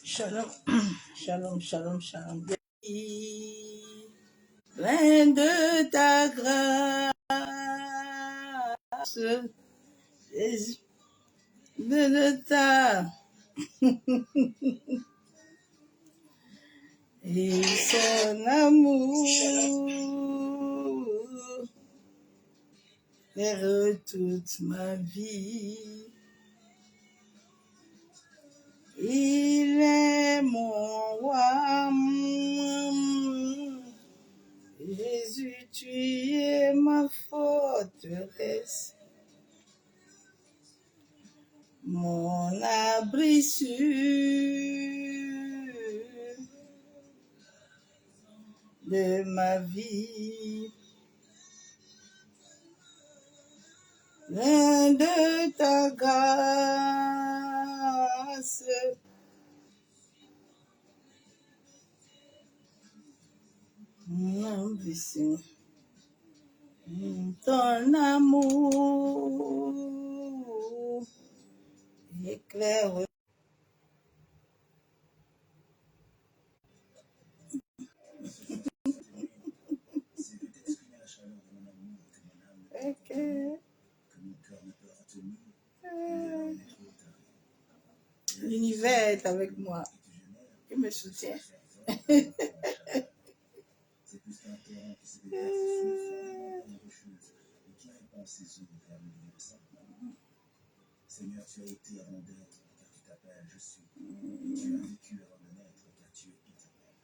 Shalom, shalom, shalom, shalom. Plein de ta grâce, Jésus, de ta et son amour vers toute ma vie. Il est mon roi. Jésus, tu es ma forteresse, mon abri sûr de ma vie. Plein de ta grâce, mon abri sûr. Ton amour éclaire. Okay. L'univers est avec moi. Il me soutient. Seigneur, tu as été avant d'être, car tu t'appelles je suis. Tu as vécu avant de naître, car tu es éternel.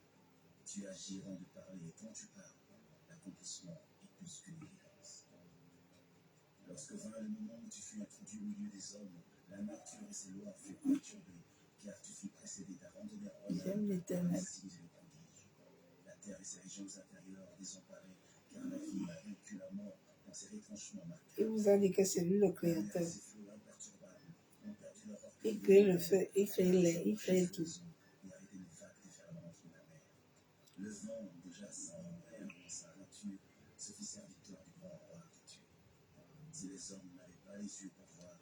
Tu agis avant de parler, et quand tu parles, l'accomplissement est plus qu'une évidence. Lorsque vint le moment où tu fus introduit au milieu des hommes, la nature et ses lois furent perturbées, car tu fus précédé d'un randonneur J'aime l'éternel. La terre et ses régions inférieures désemparées, car la vie a vaincu la mort dans ses retranchements marqués. Il vous a dit que c'est lui le créateur. Ses flots imperturbables ont perdu leur orgueil. Il crée le feu, il crée l'air, il crée tout. Et arrêté les vagues déferlantes de la mer. Le vent, déjà sans père dans sa nature, se fit serviteur du grand roi que tu es. Si les hommes n'avaient pas les yeux pour voir,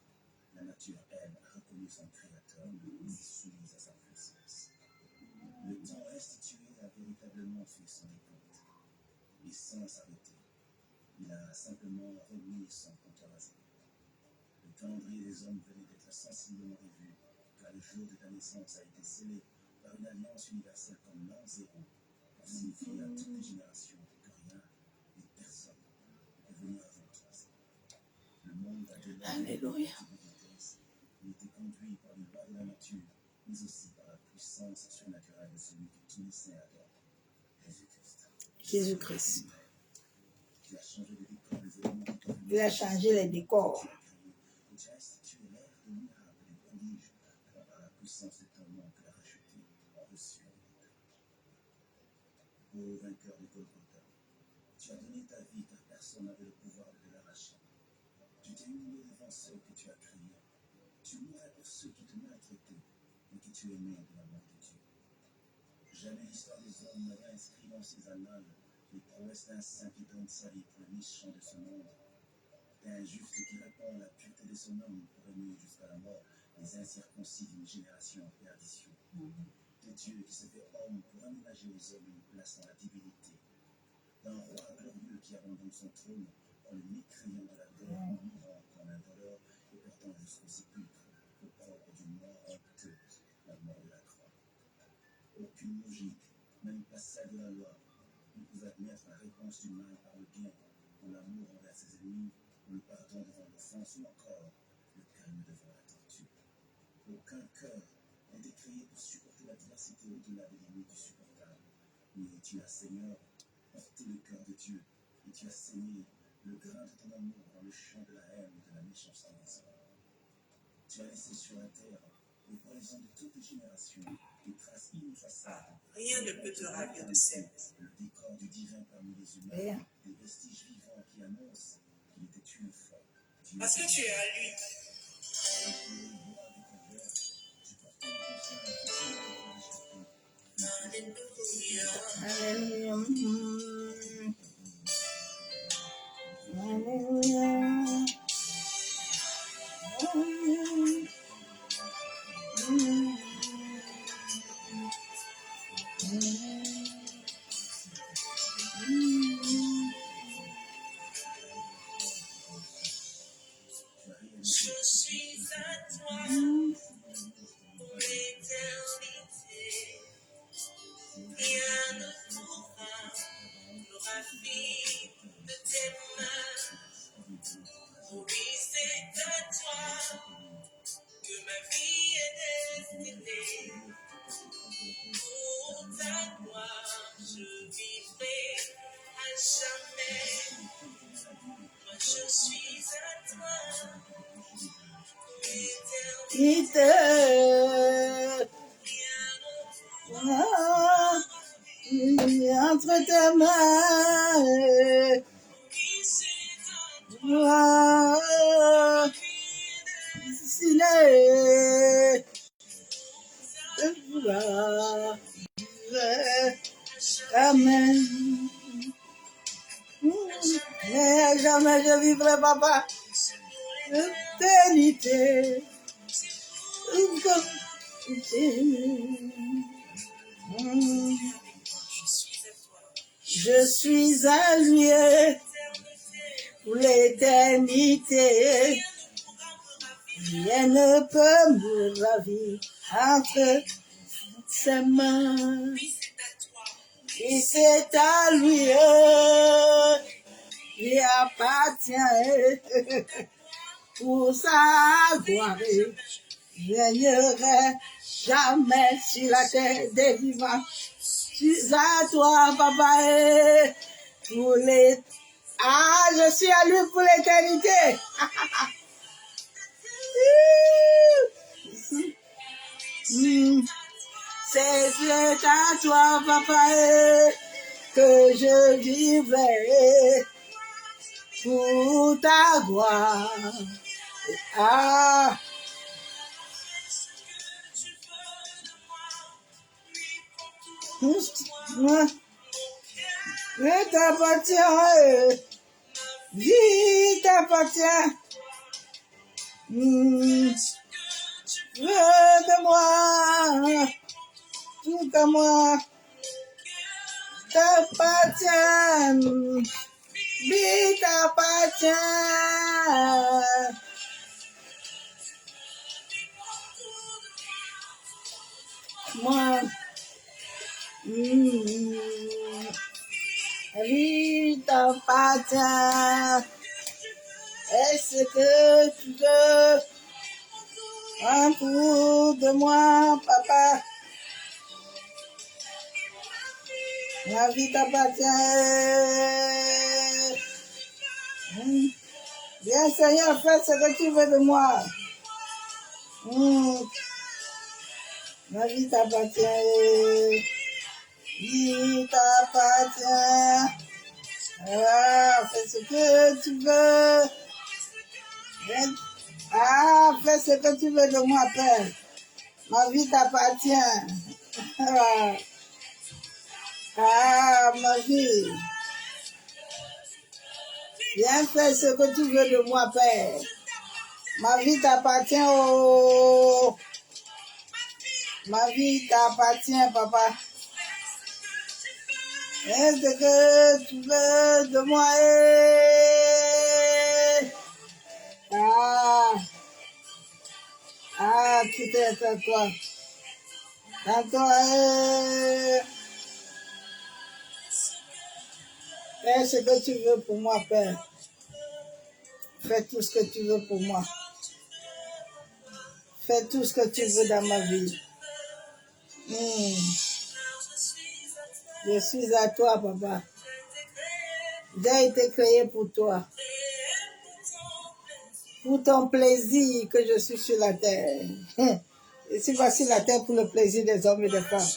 la nature, elle, a reconnu son créateur, mais s'est soumise à sa puissance. Le temps restitué a véritablement fait son écoute. Et sans s'arrêter, il a simplement remis son compteur à zéro. Le calendrier des hommes venait d'être sensiblement revu, car le jour de ta naissance a été scellé par une alliance universelle comme l'an zéro, pour signifier à toutes les générations que rien et personne ne peut venir avant toi. Le monde a de Alléluia. il était conduit par les lois de la nature, mais aussi par la puissance surnaturelle de celui que tous les saints adorent, Jésus-Christ. Jésus-Christ. Tu as changé de décor des éléments qui t'ont Il a changé les décors. et tu as institué l'ère de miracles et de prodiges, car par la puissance de ton nom que la racheté a reçu la vie. Ô vainqueur de Golgotha, tu as donné ta vie car personne n'avait le pouvoir de te l'arracher. Tu t'es humilié devant ceux que tu as créés. Tu mourrais pour ceux qui te maltraitaient et que tu aimais de l'amour de Dieu. Jamais l'histoire des hommes n'avait inscrit dans ses annales les prouesses d'un saint qui donne sa vie pour le méchant de ce monde, d'un juste qui répond à la pureté de son homme pour aimer jusqu'à la mort les incirconcis d'une génération en perdition. De Dieu qui se fait homme pour aménager aux hommes une place dans la divinité, d'un roi glorieux qui abandonne son trône en le mécréant de la terre, en mourant comme un voleur et portant jusqu'au sépulcre au propre d'une mort honteuse, la mort de la croix. Aucune logique, même pas celle de la loi, ne pouvait admettre la réponse du mal par le bien, en l'amour envers ses ennemis, ou le pardon devant l'offense, ou encore le calme devant la torture. Aucun cœur n'a été créé pour supporter l'adversité au-delà des limites du supportable. Mais tu as, Seigneur, porté le cœur de Dieu, et tu as saigné le grain de ton amour dans le champ de la haine et de la méchanceté des hommes. Tu as laissé sur la terre les poisons de toutes les générations, des traces ineffaçables. Rien ne peut te ravir de cette. Le décor du divin parmi les humains, Rien. des vestiges vivants qui annoncent qu'il était une fois. Parce que tu es à lui. Alléluia. Alléluia. Alléluia. Entre tes mains, Amen. Mais jamais je vivrai, papa, l'éternité. Je suis à lui pour l'éternité. Rien ne peut me ravir entre ses mains. Et c'est à lui, il appartient pour sa gloire. Je n'irrai jamais sur la terre des vivants. Je suis à toi, papa, pour les... Ah, je suis à lui pour l'éternité. C'est à toi, papa, que je vivrai pour ta gloire. Ah, je t'appartiens, vie t'appartient. De moi, tout à moi, t'appartient, vie t'appartient. Moi, vie t'appartient. Est-ce que tu veux un tour de moi, papa? Ma vie t'appartient. Bien, Seigneur, fais ce que tu veux de moi. Ma vie t'appartient. Vie t'appartient. Ah, fais ce que tu veux. Ah, fais ce que tu veux de moi, Père. Ma vie t'appartient. Ah, ma vie. Viens faire ce que tu veux de moi, Père. Ma vie t'appartient, oh. Ma vie t'appartient, papa. Fais ce que tu veux de moi, Ah, tout est à toi. À toi, Fais ce que tu veux pour moi, Père. Fais tout ce que tu veux pour moi. Fais tout ce que tu veux dans ma vie. Je suis à toi, papa. J'ai été créé pour toi. Pour ton plaisir que je suis sur la terre. Je suis pas sur la terre pour le plaisir des hommes et des femmes.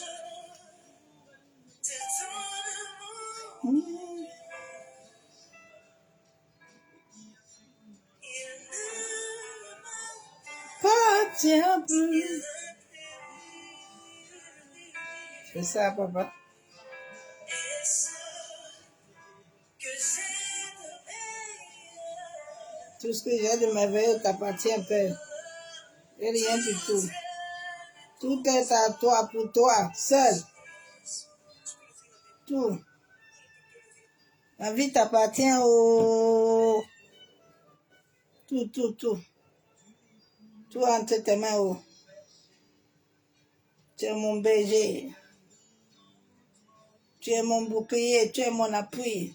Tiens plus. C'est ça, papa. Tout ce que j'ai de merveilleux t'appartient, Père. Et rien du tout. Tout est à toi, pour toi, seul. Tout. Ma vie t'appartient au... Tout. Tout entre tes mains, oh. Tu es mon berger. Tu es mon bouclier, tu es mon appui.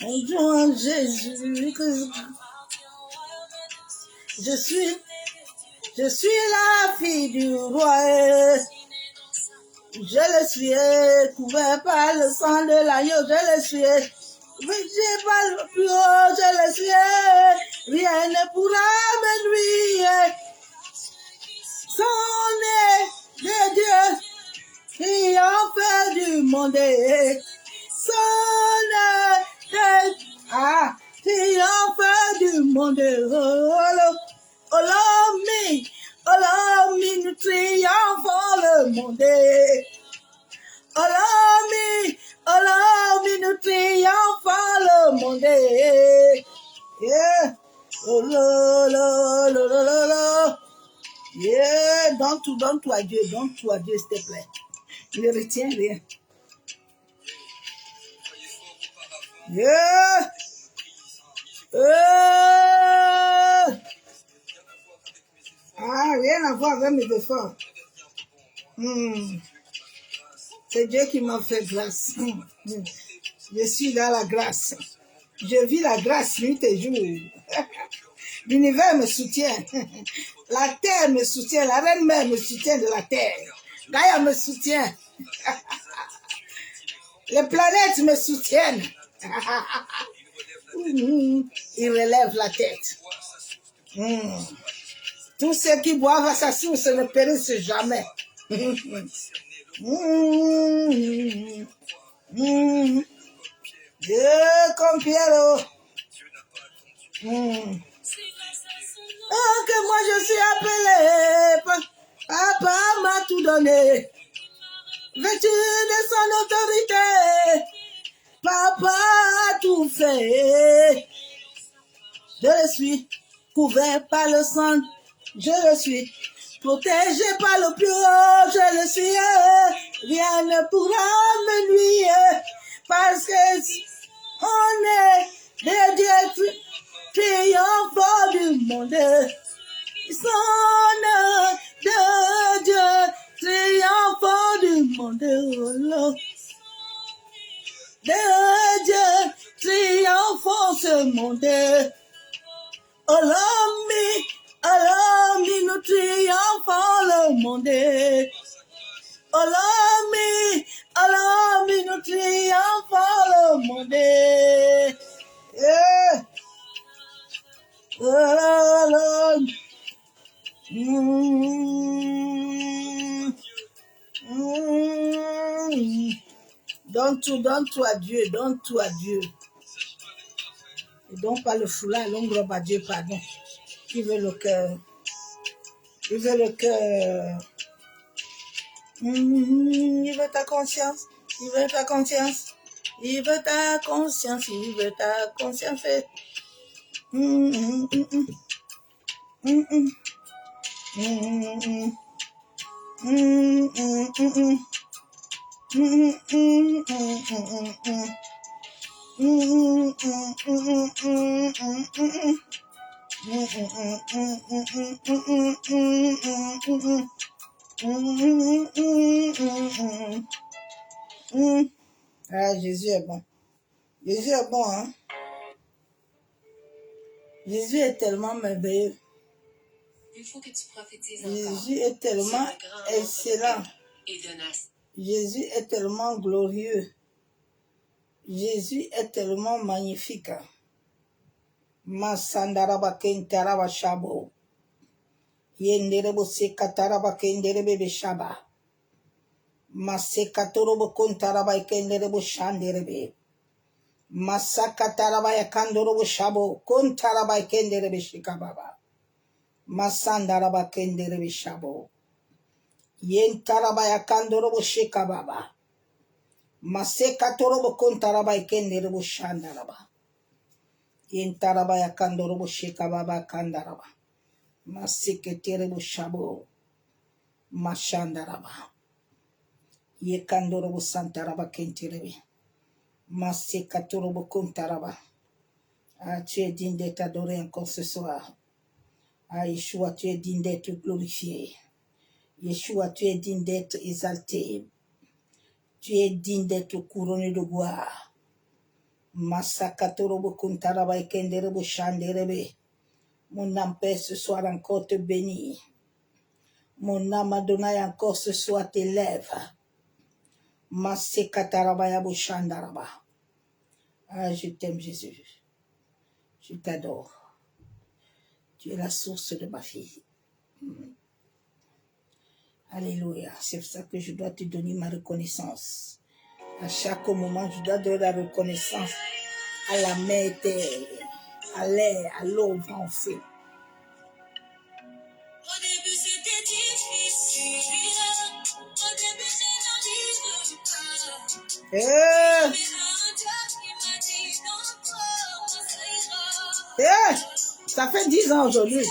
Bonjour Jésus, je suis Je suis la fille du roi. Je le suis, couvert par le sang de l'agneau, je le suis. Vêtu par le plus haut, je le suis. Rien ne pourra me nuire. Son nez de Dieu, triomphe du monde. Son nez de triomphe du monde. Olomi, nous triomphons le monde. Olomi, nous triomphons le monde. Yeah. Oh, lo, lo, lo, lo, lo. Yeah. Donne tout à Dieu, s'il te plaît. Ne retiens rien. Yeah. Rien à voir avec mes efforts. C'est Dieu qui m'a fait grâce. Je suis dans la grâce. Je vis la grâce nuit et jour. L'univers me soutient. La terre me soutient. La reine mère me soutient de la terre. Gaïa me soutient. Les planètes me soutiennent. Il relève la tête. Tous ceux qui boivent à sa source ne périssent jamais. Dieu comme Pierrot. Oh, que moi je suis appelé. Papa m'a tout donné. Vêtu de son autorité. Papa a tout fait. Je le suis, couvert par le sang. Je le suis, protégé par le plus haut. Je le suis, rien ne pourra me nuire. Parce que on est des dieux triomphants du monde. Son de Dieu triomphant du monde. De Dieu triomphant ce monde. Olomi, nous triomphons le monde. Olomi, nous triomphons le monde. Yeah. Donne tout à Dieu, donne tout à Dieu. Et donc pas le foulard, l'ombre à Dieu, pardon. Il veut le cœur. Il veut le cœur. Il veut ta conscience. Il veut ta conscience. Il veut ta conscience. Il veut ta conscience. Ah, Jésus est bon. Jésus est bon, hein? Jésus est tellement merveilleux. Il faut que tu prophétises encore. Jésus est tellement excellent. Et de Nas. Jésus est tellement glorieux. Jésus est tellement magnifique. Masandaraba kentaraba shabo. Yenderebo sekataraba kenderebe beshaba. Masekatorobo kontaraba kenderebo shanderebe. Masakataraba yakandorobo shabo. Kontaraba kenderebe shikababa. Masandaraba kenderebe shabo. Yentaraba yakandorobo shikababa. Masekatorobo kontaraba kenderebo shandaraba. Yentaraba yakandorobo shikababa kandaraba. Maseketerebo shabo. Mashandaraba. Yekandorobo santaraba kenterebe. Masekatorobo kontaraba. Ah, tu es digne d'être adoré encore ce soir. Ah, Yeshua, tu es digne d'être glorifié. Yeshua, tu es digne d'être exalté. Tu es digne d'être couronné de gloire. Masakatorobo kontaraba ekenderebo shanderebe. Mon âme Père ce soir encore te bénit. Mon âme Adonai encore ce soir t'élève. Masekatarabaya Boshandaraba. Ah, je t'aime Jésus. Je t'adore. Tu es la source de ma vie. Alléluia. C'est pour ça que je dois te donner ma reconnaissance. À chaque moment, je dois donner la reconnaissance à la mer terre, à l'air, à l'eau, au vent, au feu. Au début c'était difficile, au début je n'arrive pas. Eh, Mais un Dieu qui m'a dit non, ça ira. eh, ça fait 10 ans aujourd'hui.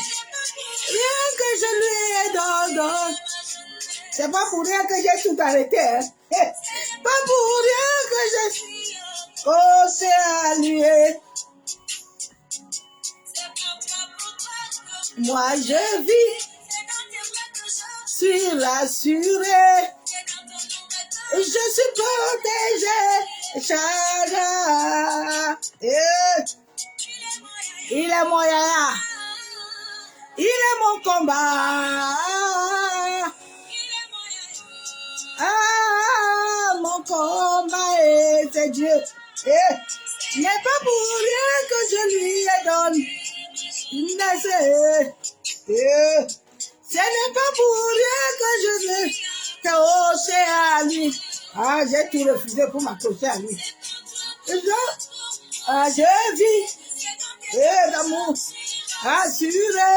Rien que je lui ai donné. C'est pas pour rien que j'ai tout arrêté. Hein. Eh, pas pour rien que j'ai... Oh, c'est à lui. Moi, je vis sur l'assuré. Je suis protégé. Chara. Il est mon yaya. Il est mon combat. Ah, mon combat est Dieu. Ce n'est pas pour rien que je lui ai donné. Ce n'est pas pour rien que je l'ai accroché à lui. Ah, j'ai tout refusé pour m'accrocher à lui. Je vis d'amour assuré.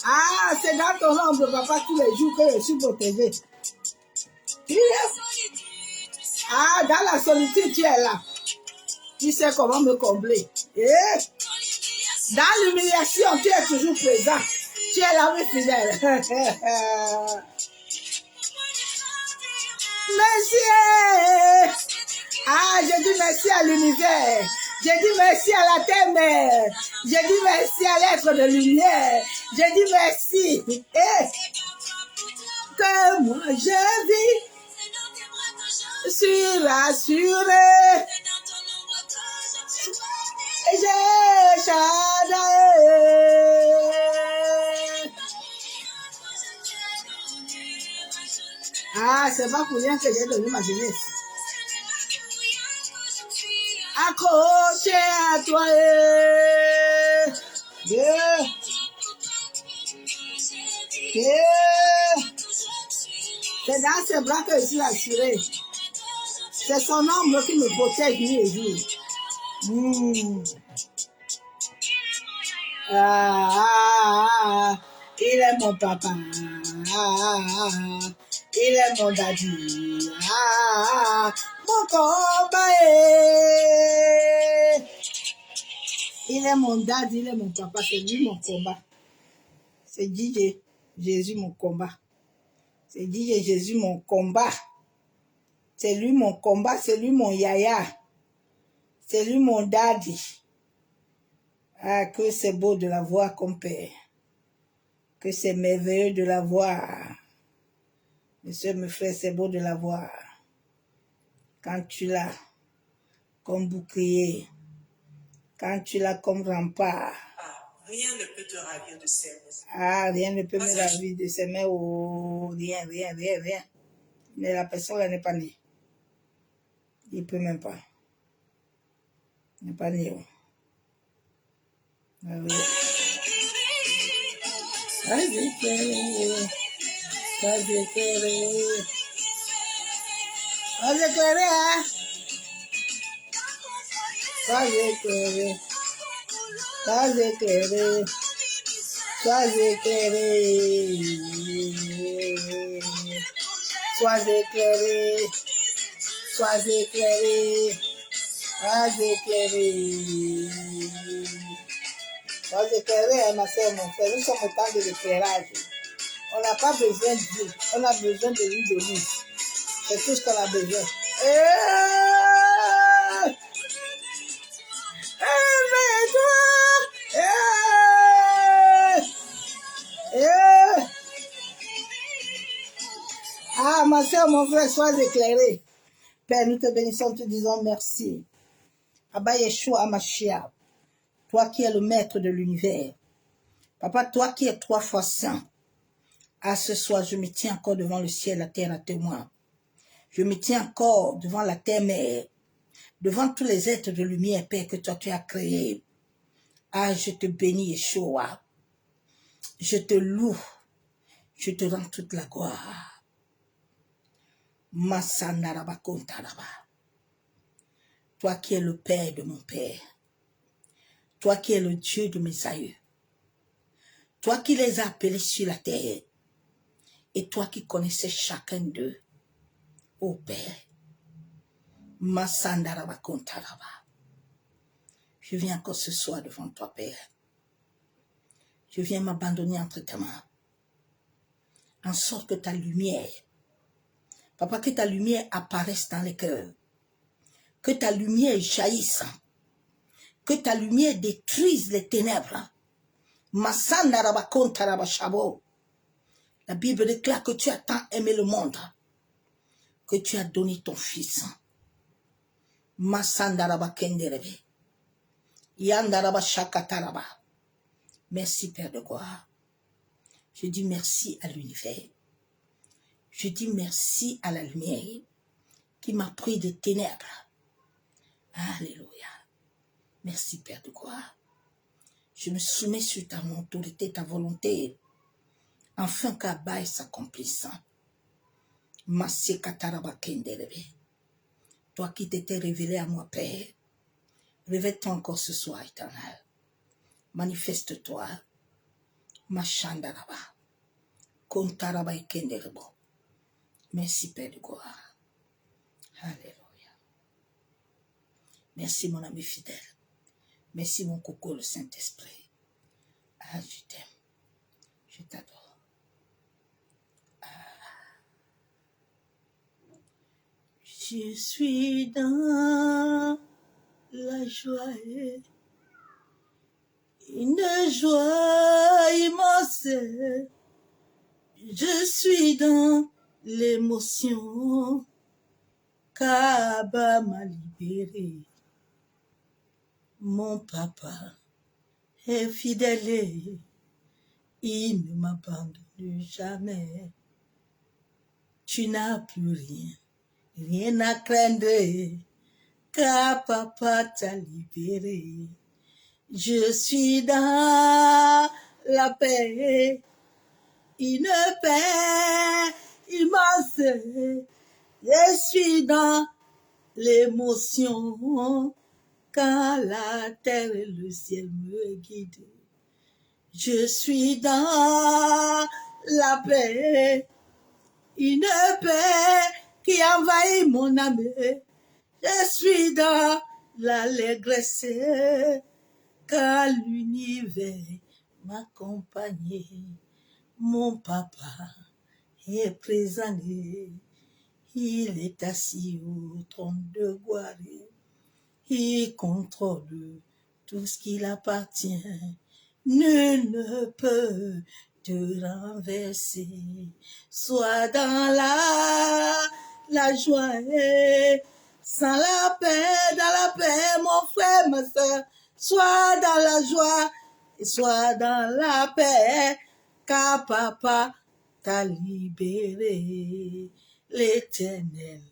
Ah, c'est dans ton ombre, papa, tous les jours que je suis protégé. Ah, dans la solitude, tu es là. Tu sais comment me combler. Dans l'humiliation, tu es toujours présent. Tu es là, oui, fidèle. Merci. Ah, je dis merci à l'univers. Je dis merci à la terre-mère. Je dis merci à l'être de lumière. Je dis merci. Que moi je vis sur l'assuré. J'ai Shaddai. Ah, c'est pas pour rien que j'ai donné ma jeunesse. Accroché à toi. C'est dans ses bras que je suis assuré. C'est son ombre qui me protège nuit et jour. Il est mon papa. Il est mon daddy. Mon combat. Il est mon daddy, il est mon papa. C'est lui mon combat. C'est DJ Jésus mon combat. C'est DJ Jésus mon combat. C'est lui mon combat, c'est lui mon yaya. C'est lui mon daddy. Ah, que c'est beau de la voir comme père. Que c'est merveilleux de la voir. Mes soeurs, mes frères, c'est beau de la voir. Quand tu l'as comme bouclier. Quand tu l'as comme rempart. Ah, rien ne peut te ravir de ses mains. Ah, rien ne peut me ravir de ses mains. Oh, rien. Mais la personne, elle n'est pas née. Il ne peut même pas. Il n'est pas né. Ah oui. Sois éclairé. Hein? Sois éclairé. Sois éclairé, hein, ma soeur, mon frère. Nous sommes au temps de l'éclairage. On n'a pas besoin de Dieu. On a besoin de lui, de lui. C'est tout ce qu'on a besoin. Ah, ma soeur, mon frère, sois éclairé. Père, nous te bénissons, te disons merci. Abba Yeshua Mashiach, toi qui es le maître de l'univers, Papa, toi qui es 3 fois saint, à ce soir, je me tiens encore devant le ciel, la terre à témoin. Je me tiens encore devant la terre mère, devant tous les êtres de lumière, Père, que toi tu as créés. Ah, je te bénis, Yeshua. Je te loue. Je te rends toute la gloire. Masanarabakontaraba. Toi qui es le Père de mon Père. Toi qui es le Dieu de mes aïeux. Toi qui les as appelés sur la terre. Et toi qui connaissais chacun d'eux. Ô Père. Masandarabakontaraba. Je viens encore ce soir devant toi, Père. Je viens m'abandonner entre tes mains. En sorte que ta lumière, Papa, que ta lumière apparaisse dans les cœurs. Que ta lumière jaillisse. Que ta lumière détruise les ténèbres. Masandarabakontarabashabo. La Bible déclare que tu as tant aimé le monde que tu as donné ton fils. Masandarabakenderebe. Yandarabashakataraba. Merci, Père de gloire. Je dis merci à l'univers. Je dis merci à la lumière qui m'a pris des ténèbres. Alléluia. Merci, Père de gloire. Je me soumets sur ta autorité, ta volonté, afin qu'Abaye s'accomplisse. Massekatarabakenderebe. Toi qui t'étais révélé à moi, Père, révèle-toi encore ce soir, éternel. Manifeste-toi. Machandaraba. Kontarabakenderebo. Merci, Père de gloire. Alléluia. Merci, mon ami fidèle. Merci, mon coco, le Saint-Esprit. Ah, je t'aime. Je t'adore. Je suis dans la joie, une joie immense. Je suis dans l'émotion, qu'Abba m'a libéré. Mon papa est fidèle, il ne m'abandonne jamais. Tu n'as plus rien à craindre, car papa t'a libéré. Je suis dans la paix, une paix immense. Je suis dans l'émotion, quand la terre et le ciel me guident. Je suis dans la paix, une paix qui envahit mon âme. Je suis dans l'allégresse, car l'univers m'accompagne. Mon papa est présent, il est assis au trône de gloire. Il contrôle tout ce qui appartient. Nul ne peut te renverser. Sois dans la joie, sans la paix, dans la paix, mon frère, ma soeur. Sois dans la joie et sois dans la paix, car papa t'a libéré. L'Éternel,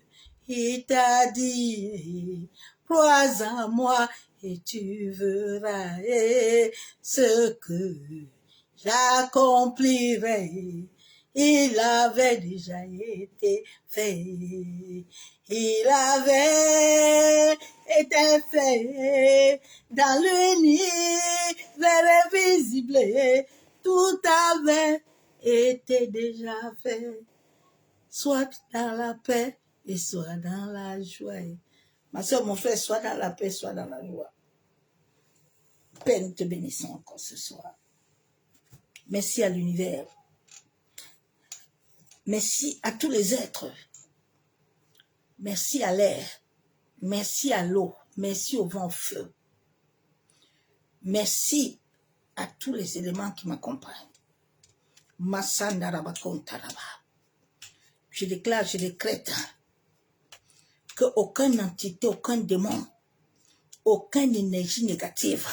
il t'a dit, crois en moi et tu verras ce que j'accomplirai. Il avait déjà été fait. Il avait été fait dans l'univers invisible. Tout avait été déjà fait. Soit dans la paix et soit dans la joie. Ma soeur, mon frère, soit dans la paix, soit dans la joie. Père, nous te bénissons encore ce soir. Merci à l'univers. Merci à tous les êtres. Merci à l'air. Merci à l'eau. Merci au vent feu. Merci à tous les éléments qui m'accompagnent. Masandarabakontaraba. Je déclare, je décrète qu'aucune entité, aucun démon, aucune énergie négative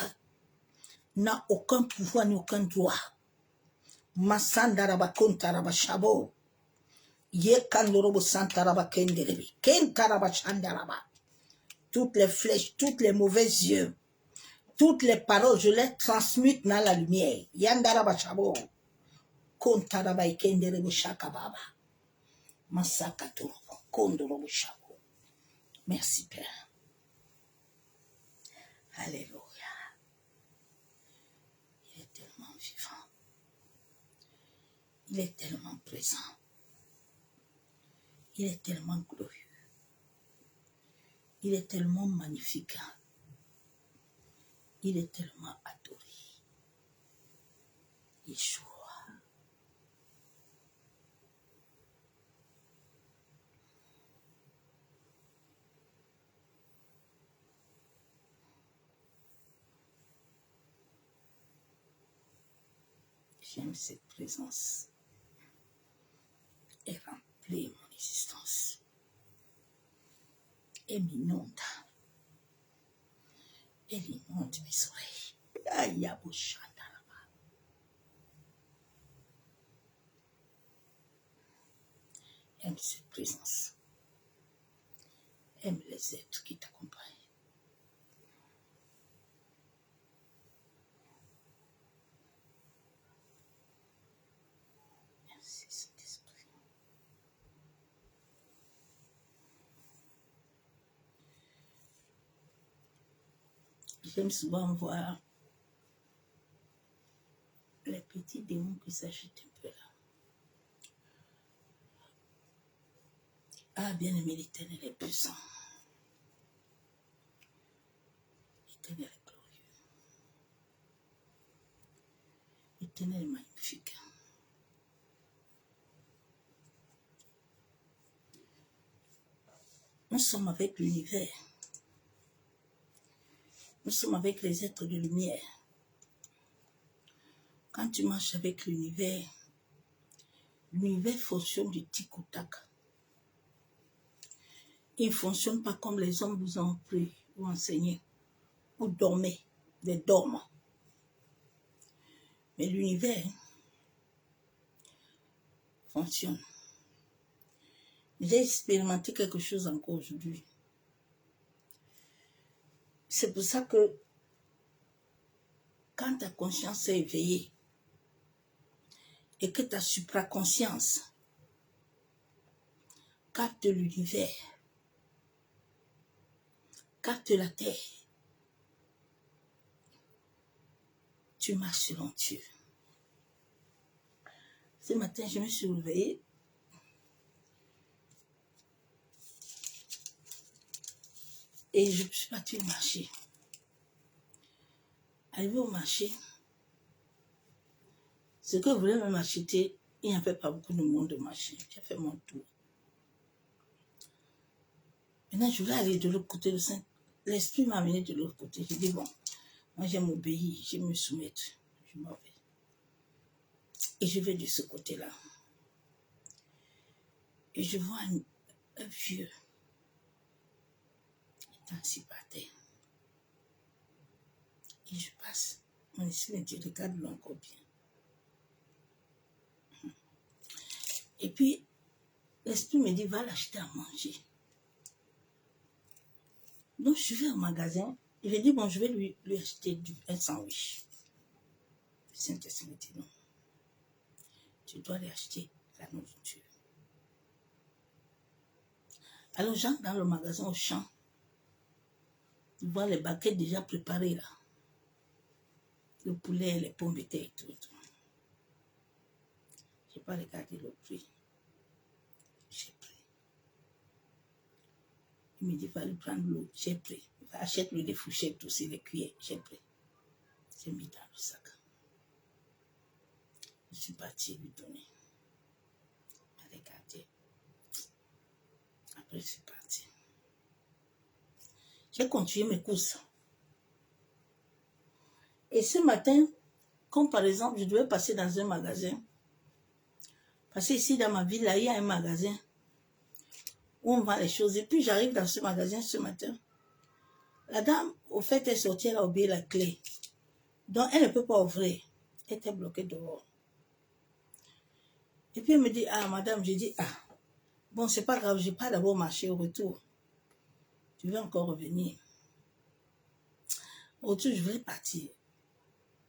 n'a aucun pouvoir ni aucun droit. Masandaraba kontaraba shabo. Ye kandorobo santaraba kenderebi. Kentaraba chandaraba. Toutes les flèches, toutes les mauvaises yeux, toutes les paroles, je les transmute dans la lumière. Yandaraba shabo. Kontaraba ikenderebo shakababa. Masakatorobo. Kondorobo shabo. Merci Père. Alléluia. Il est tellement vivant. Il est tellement présent. Il est tellement glorieux. Il est tellement magnifique. Il est tellement adoré. Yeshua. J'aime cette présence. Elle remplit mon existence. Elle m'inonde. Elle inonde mes oreilles. Aïe, abouchandaraba. Aime cette présence. Aime les êtres qui t'accompagnent. Merci Saint-Esprit. J'aime souvent voir les petits démons qui s'agitent un peu là. Ah, bien-aimé, l'Éternel est puissant. L'Éternel est glorieux. L'Éternel est magnifique. Nous sommes avec l'univers. Nous sommes avec les êtres de lumière. Quand tu marches avec l'univers fonctionne du tic au tac. Il ne fonctionne pas comme les hommes vous ont appris ou enseigné. Vous dormez, des dormants. Mais l'univers fonctionne. J'ai expérimenté quelque chose encore aujourd'hui. C'est pour ça que quand ta conscience est éveillée et que ta supraconscience capte l'univers, capte la terre, tu marches selon Dieu. Ce matin, je me suis réveillée. Et je suis partie marcher. Arrivé au marché, ce que je voulais même acheter, il n'y avait pas beaucoup de monde de marché. J'ai fait mon tour. Maintenant, je voulais aller de l'autre côté. L'esprit m'a amené de l'autre côté. J'ai dit, bon, moi j'aime obéir, j'aime me soumettre. Je m'en vais. Et je vais de ce côté-là. Et je vois un vieux. Ainsi par terre. Et je passe. Mon esprit me dit, regarde-le encore bien. Et puis, l'esprit me dit, va l'acheter à manger. Donc, je vais au magasin. Et je dis, bon, je vais lui acheter un sandwich. Le Saint-Esprit me dit, non. Tu dois lui acheter la nourriture. Alors, j'entre dans le magasin au champ. Tu vois les baquettes déjà préparées là. Le poulet, les pommes de terre et tout. Je n'ai pas regardé le prix. J'ai pris. Il me dit, va lui prendre l'eau. J'ai pris. Achète-lui des fourchettes aussi, des cuillères. J'ai pris. J'ai mis dans le sac. Je suis partie lui donner. À regarder. Après, je suis partie. J'ai continué mes courses. Et ce matin, comme par exemple, je devais passer dans un magasin. Parce que ici, dans ma ville, là, il y a un magasin où on vend les choses. Et puis, j'arrive dans ce magasin ce matin. La dame, au fait, est sortie, elle a oublié la clé. Donc, elle ne peut pas ouvrir. Elle était bloquée dehors. Et puis, elle me dit, ah, madame, j'ai dit, ah, bon, c'est pas grave, j'ai pas d'abord marché au retour. Tu veux encore revenir? Au retour, je voulais partir.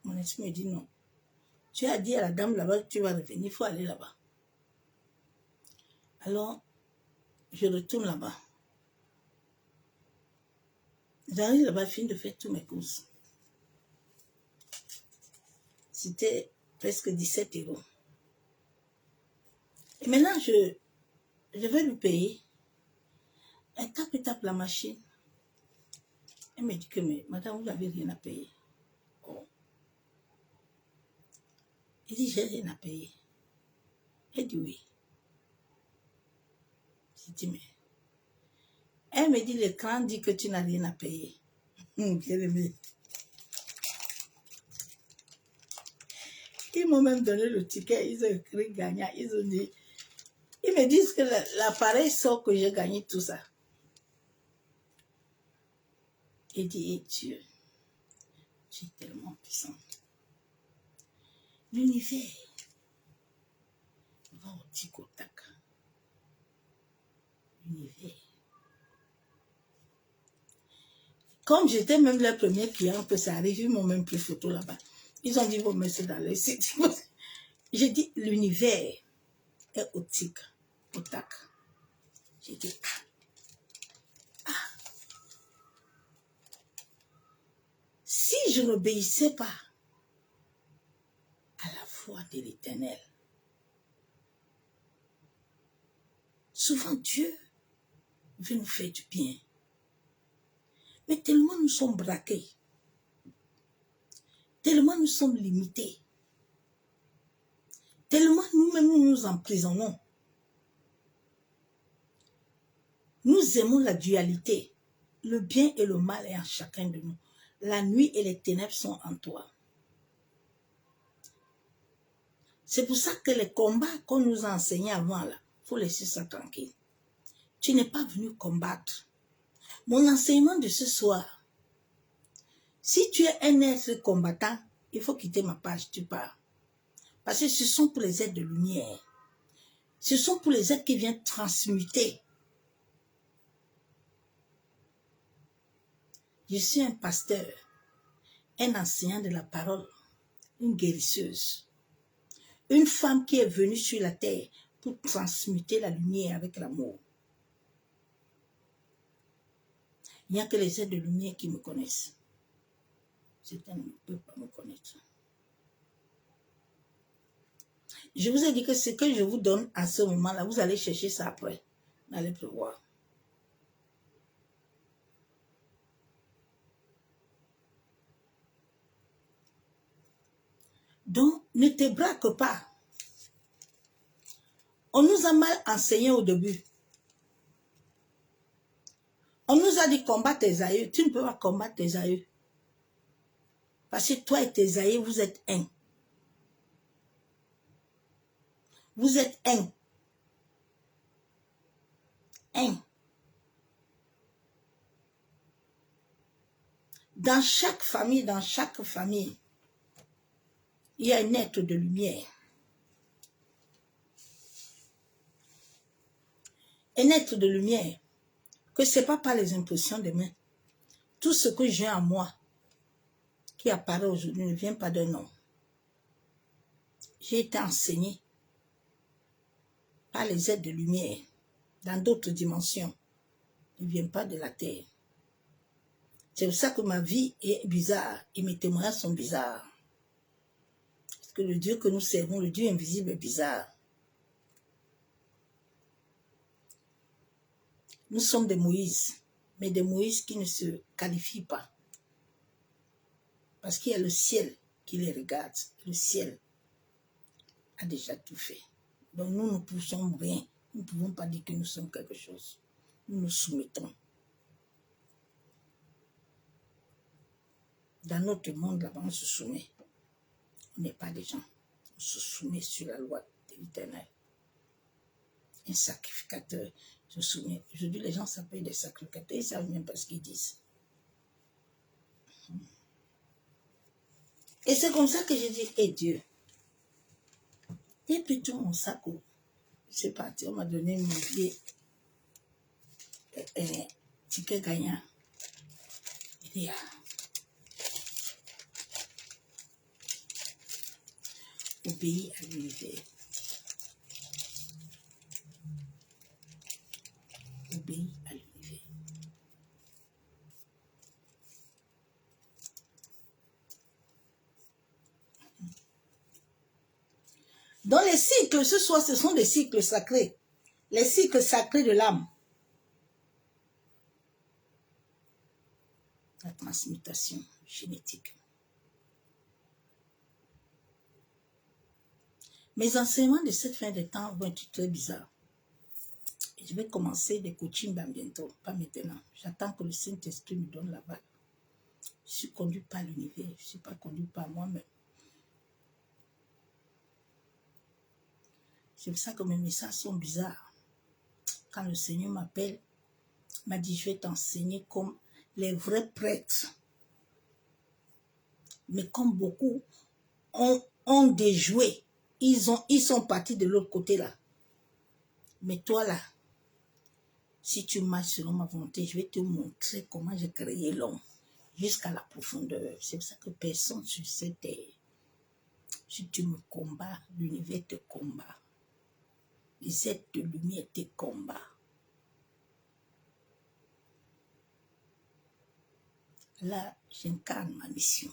Mon esprit me dit non. Tu as dit à la dame là-bas que tu vas revenir, il faut aller là-bas. Alors, je retourne là-bas. J'arrive là-bas, je finis de faire tous mes courses. C'était presque 17 €. Et maintenant, je vais lui payer. Elle tape la machine. Elle me dit que, mais madame, vous n'avez rien à payer. Oh. Il dit, j'ai rien à payer. Elle dit oui. Je dis, mais. Elle me dit, l'écran dit que tu n'as rien à payer. Bien aimé. Ils m'ont même donné le ticket, ils ont écrit gagnant, ils ont dit, ils me disent que l'appareil sort que j'ai gagné tout ça. Il dit, et Dieu, tu es tellement puissant. L'univers va au tic au tac. L'univers. Comme j'étais même la première cliente que ça arrive, ils m'ont même pris photo là-bas. Ils ont dit, vous mettez dans le site. J'ai dit, l'univers est au tic au tac. J'ai dit, si je n'obéissais pas à la voix de l'Éternel, souvent Dieu veut nous faire du bien. Mais tellement nous sommes braqués, tellement nous sommes limités, tellement nous-mêmes nous nous emprisonnons. Nous aimons la dualité. Le bien et le mal est en chacun de nous. La nuit et les ténèbres sont en toi. C'est pour ça que les combats qu'on nous a enseignés avant, là, il faut laisser ça tranquille. Tu n'es pas venu combattre. Mon enseignement de ce soir, si tu es un être combattant, il faut quitter ma page, tu pars. Parce que ce sont pour les êtres de lumière. Ce sont pour les êtres qui viennent transmuter. Je suis un pasteur, un enseignant de la parole, une guérisseuse. Une femme qui est venue sur la terre pour transmuter la lumière avec l'amour. Il n'y a que les êtres de lumière qui me connaissent. Certains ne peuvent pas me connaître. Je vous ai dit que ce que je vous donne à ce moment-là, vous allez chercher ça après. Vous allez prévoir. Donc, ne te braque pas. On nous a mal enseigné au début. On nous a dit combattre tes aïeux. Tu ne peux pas combattre tes aïeux. Parce que toi et tes aïeux, vous êtes un. Vous êtes un. Un. Dans chaque famille, il y a un être de lumière. Un être de lumière. Que ce n'est pas par les impressions des mains. Tout ce que j'ai en moi, qui apparaît aujourd'hui, ne vient pas d'un homme. J'ai été enseigné par les êtres de lumière, dans d'autres dimensions. Ne vient pas de la terre. C'est pour ça que ma vie est bizarre et mes témoignages sont bizarres. Parce que le Dieu que nous servons, le Dieu invisible, est bizarre. Nous sommes des Moïse, mais des Moïse qui ne se qualifient pas. Parce qu'il y a le ciel qui les regarde. Le ciel a déjà tout fait. Donc nous ne poussons rien. Nous ne pouvons pas dire que nous sommes quelque chose. Nous nous soumettons. Dans notre monde, là-bas, on se soumet. On n'est pas des gens. On se soumet sur la loi de l'Éternel. Un sacrificateur se soumet. Aujourd'hui, les gens s'appellent des sacrificateurs. Ils ne savent même pas ce qu'ils disent. Et c'est comme ça que j'ai dit, hé Dieu, depuis tout mon sac, c'est parti, on m'a donné mon billet, ticket gagnant. Il dit, obéis à l'univers. Obéis à l'univers. Dans les cycles, ce soir, ce sont des cycles sacrés. Les cycles sacrés de l'âme. La transmutation génétique. Mes enseignements de cette fin de temps vont être très bizarres. Et je vais commencer des coachings bientôt, pas maintenant. J'attends que le Saint-Esprit me donne la balle. Je suis conduit par l'univers, je ne suis pas conduit par moi-même. C'est pour ça que mes messages sont bizarres. Quand le Seigneur m'appelle, il m'a dit, je vais t'enseigner comme les vrais prêtres. Mais comme beaucoup ont déjoué, ils sont partis de l'autre côté là. Mais toi là, si tu marches selon ma volonté, je vais te montrer comment j'ai créé l'homme jusqu'à la profondeur. C'est pour ça que personne sur cette terre, si tu me combats, l'univers te combat. Les êtres de lumière te combattent. Là, j'incarne ma mission.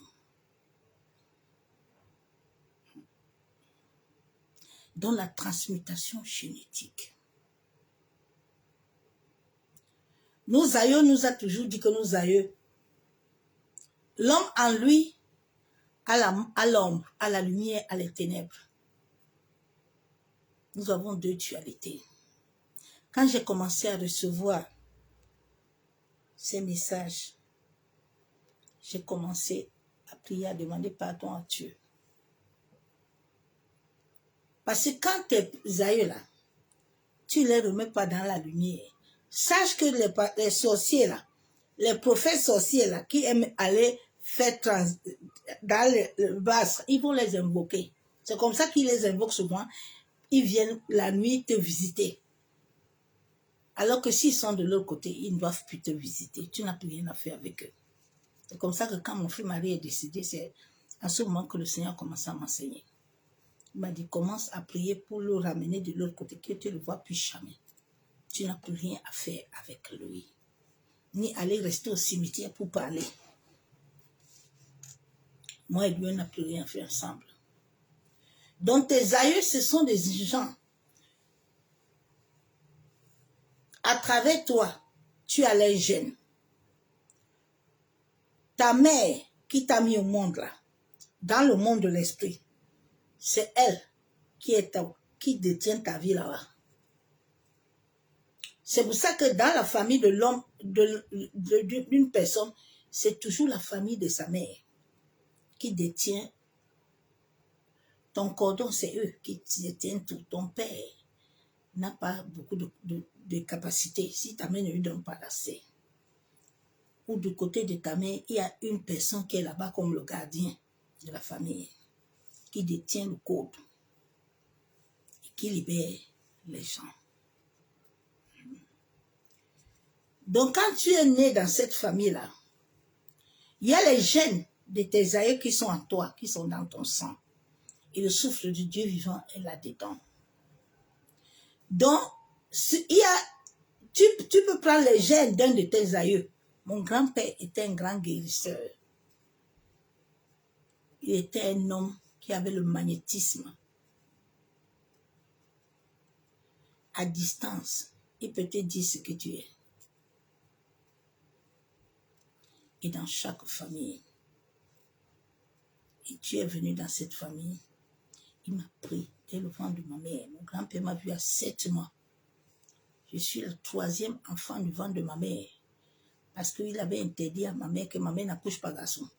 Dans la transmutation génétique. Nos aïeux nous a toujours dit que nos aïeux, l'homme en lui, à l'ombre, à la lumière, à les ténèbres. Nous avons deux dualités. Quand j'ai commencé à recevoir ces messages, j'ai commencé à prier, à demander pardon à Dieu. Parce que quand tes aïeux là, tu ne les remets pas dans la lumière, sache que les sorciers là, les prophètes sorciers là, qui aiment aller faire dans le bas, ils vont les invoquer. C'est comme ça qu'ils les invoquent souvent. Ils viennent la nuit te visiter. Alors que s'ils sont de l'autre côté, ils ne doivent plus te visiter. Tu n'as plus rien à faire avec eux. C'est comme ça que quand mon frère Marie est décédé, c'est à ce moment que le Seigneur a commencé à m'enseigner. Il m'a dit, commence à prier pour le ramener de l'autre côté, que tu ne le vois plus jamais. Tu n'as plus rien à faire avec lui. Ni aller rester au cimetière pour parler. Moi et lui, on n'a plus rien fait ensemble. Donc tes aïeux, ce sont des gens. À travers toi, tu as les gènes. Ta mère qui t'a mis au monde là, dans le monde de l'esprit, c'est elle qui détient ta vie là-bas. C'est pour ça que dans la famille de l'homme, d'une personne, c'est toujours la famille de sa mère qui détient ton cordon, c'est eux qui détiennent tout. Ton père n'a pas beaucoup de capacité. Si ta mère ne lui donne pas assez, ou du côté de ta mère, il y a une personne qui est là-bas comme le gardien de la famille, qui détient le code et qui libère les gens. Donc, quand tu es né dans cette famille-là, il y a les gènes de tes aïeux qui sont en toi, qui sont dans ton sang. Et le souffle du Dieu vivant est là-dedans. Donc, tu peux prendre les gènes d'un de tes aïeux. Mon grand-père était un grand guérisseur. Il était un homme qui avait le magnétisme. À distance, il peut te dire ce que tu es. Et dans chaque famille, et tu es venu dans cette famille, il m'a pris dès le ventre de ma mère. Mon grand-père m'a vu à 7 mois. Je suis le 3e enfant du ventre de ma mère. Parce qu'il avait interdit à ma mère que ma mère n'accouche pas garçon.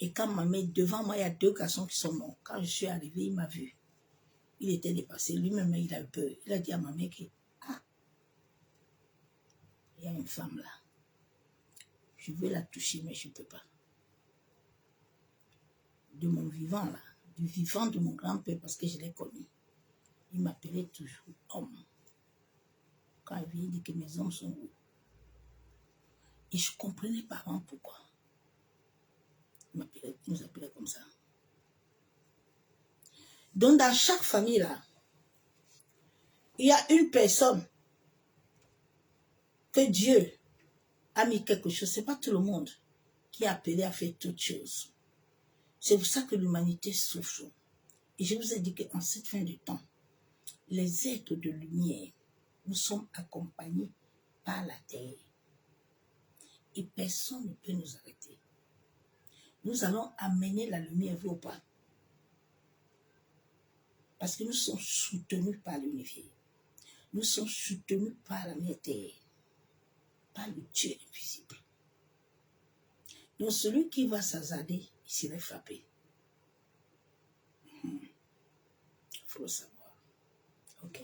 Et quand ma mère, devant moi, il y a 2 garçons qui sont morts. Quand je suis arrivée, il m'a vu. Il était dépassé. Lui-même, il a eu peur. Il a dit à ma mère que, il y a une femme là. Je veux la toucher, mais je ne peux pas. de mon vivant, là, du vivant de mon grand-père, parce que je l'ai connu. Il m'appelait toujours homme. Quand il vient dire que mes hommes sont où. Et je ne comprenais pas avant pourquoi. Il nous appelait comme ça. Donc, dans chaque famille, là, il y a une personne que Dieu a mis quelque chose. Ce n'est pas tout le monde qui est appelé à faire toutes choses. C'est pour ça que l'humanité souffre. Et je vous ai dit qu'en cette fin de temps, les êtres de lumière, nous sommes accompagnés par la terre. Et personne ne peut nous arrêter. Nous allons amener la lumière, vous ou pas? Parce que nous sommes soutenus par l'univers. Nous sommes soutenus par la mère terre, par le Dieu invisible. Donc celui qui va s'hasarder, il serait frappé. Il faut le savoir. Ok?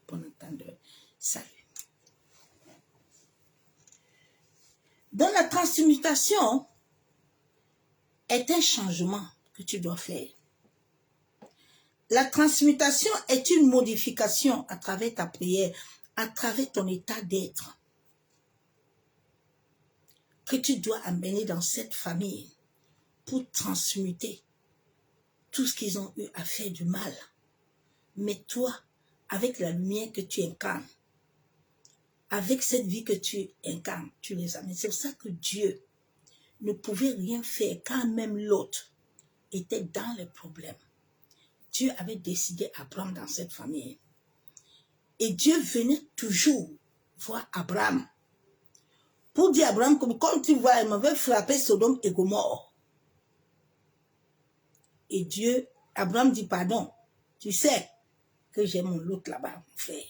Bon entendeur. Salut. Dans la transmutation est un changement que tu dois faire. La transmutation est une modification à travers ta prière, à travers ton état d'être, que tu dois amener dans cette famille pour transmuter tout ce qu'ils ont eu à faire du mal. Mais toi, avec la lumière que tu incarnes, avec cette vie que tu incarnes, tu les amènes. C'est pour ça que Dieu ne pouvait rien faire quand même l'autre était dans les problèmes. Dieu avait décidé Abraham dans cette famille. Et Dieu venait toujours voir Abraham. Pour dire à Abraham, comme tu vois, il m'avait frappé Sodome et Gomorrhe. Et Dieu, Abraham dit, pardon, tu sais que j'ai mon lot là-bas, mon frère.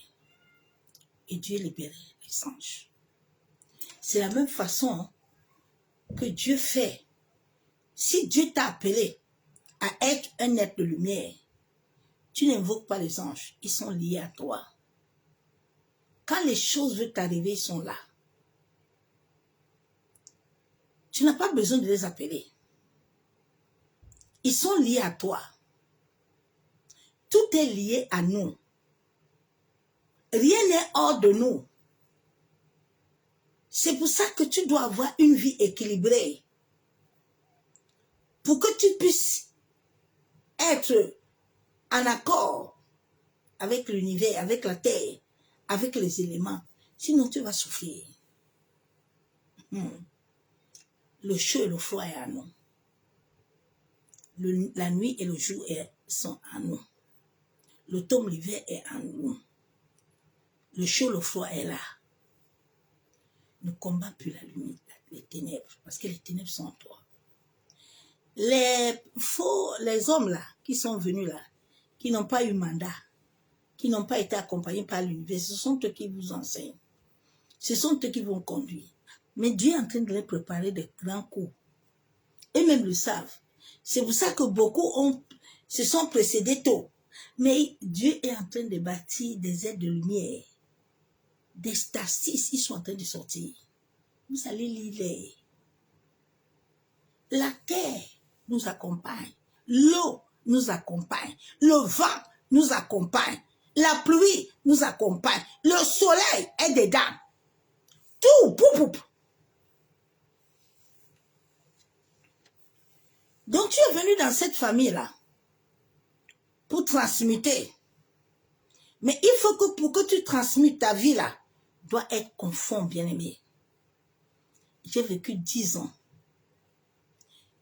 Et Dieu libérait les anges. C'est la même façon que Dieu fait. Si Dieu t'a appelé à être un être de lumière, tu n'invoques pas les anges, ils sont liés à toi. Quand les choses veulent t'arriver, ils sont là. Tu n'as pas besoin de les appeler. Ils sont liés à toi. Tout est lié à nous. Rien n'est hors de nous. C'est pour ça que tu dois avoir une vie équilibrée. Pour que tu puisses être en accord avec l'univers, avec la terre, avec les éléments. Sinon, tu vas souffrir. Le chaud et le froid est à nous. La nuit et le jour sont à nous. L'automne, l'hiver est à nous. Le chaud, le froid est là. Ne combat plus la lumière, les ténèbres, parce que les ténèbres sont en toi. Les hommes là, qui sont venus là, qui n'ont pas eu mandat, qui n'ont pas été accompagnés par l'univers, ce sont eux qui vous enseignent. Ce sont eux qui vont conduire. Mais Dieu est en train de les préparer des grands coups. Eux-mêmes le savent. C'est pour ça que beaucoup se sont précédés tôt. Mais Dieu est en train de bâtir des êtres de lumière. Des stasis, ils sont en train de sortir. Vous allez lire. La terre nous accompagne. L'eau nous accompagne. Le vent nous accompagne. La pluie nous accompagne. Le soleil est dedans. Tout, pou. Donc tu es venu dans cette famille-là pour transmuter. Mais il faut que pour que tu transmutes ta vie-là, doit être conforme, bien-aimé. J'ai vécu 10 ans.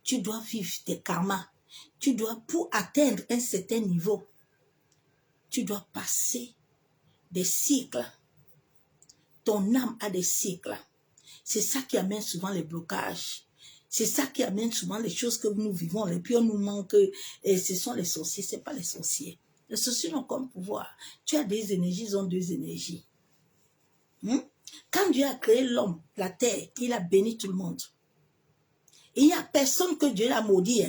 Tu dois vivre tes karmas. Tu dois, pour atteindre un certain niveau, tu dois passer des cycles. Ton âme a des cycles. C'est ça qui amène souvent les blocages. C'est ça qui amène souvent les choses que nous vivons. Et puis on nous manque, et ce sont les sorciers, ce n'est pas les sorciers. Les sorciers ont comme pouvoir. Tu as des énergies, ils ont 2 énergies. Quand Dieu a créé l'homme, la terre, il a béni tout le monde. Il n'y a personne que Dieu l'a maudit.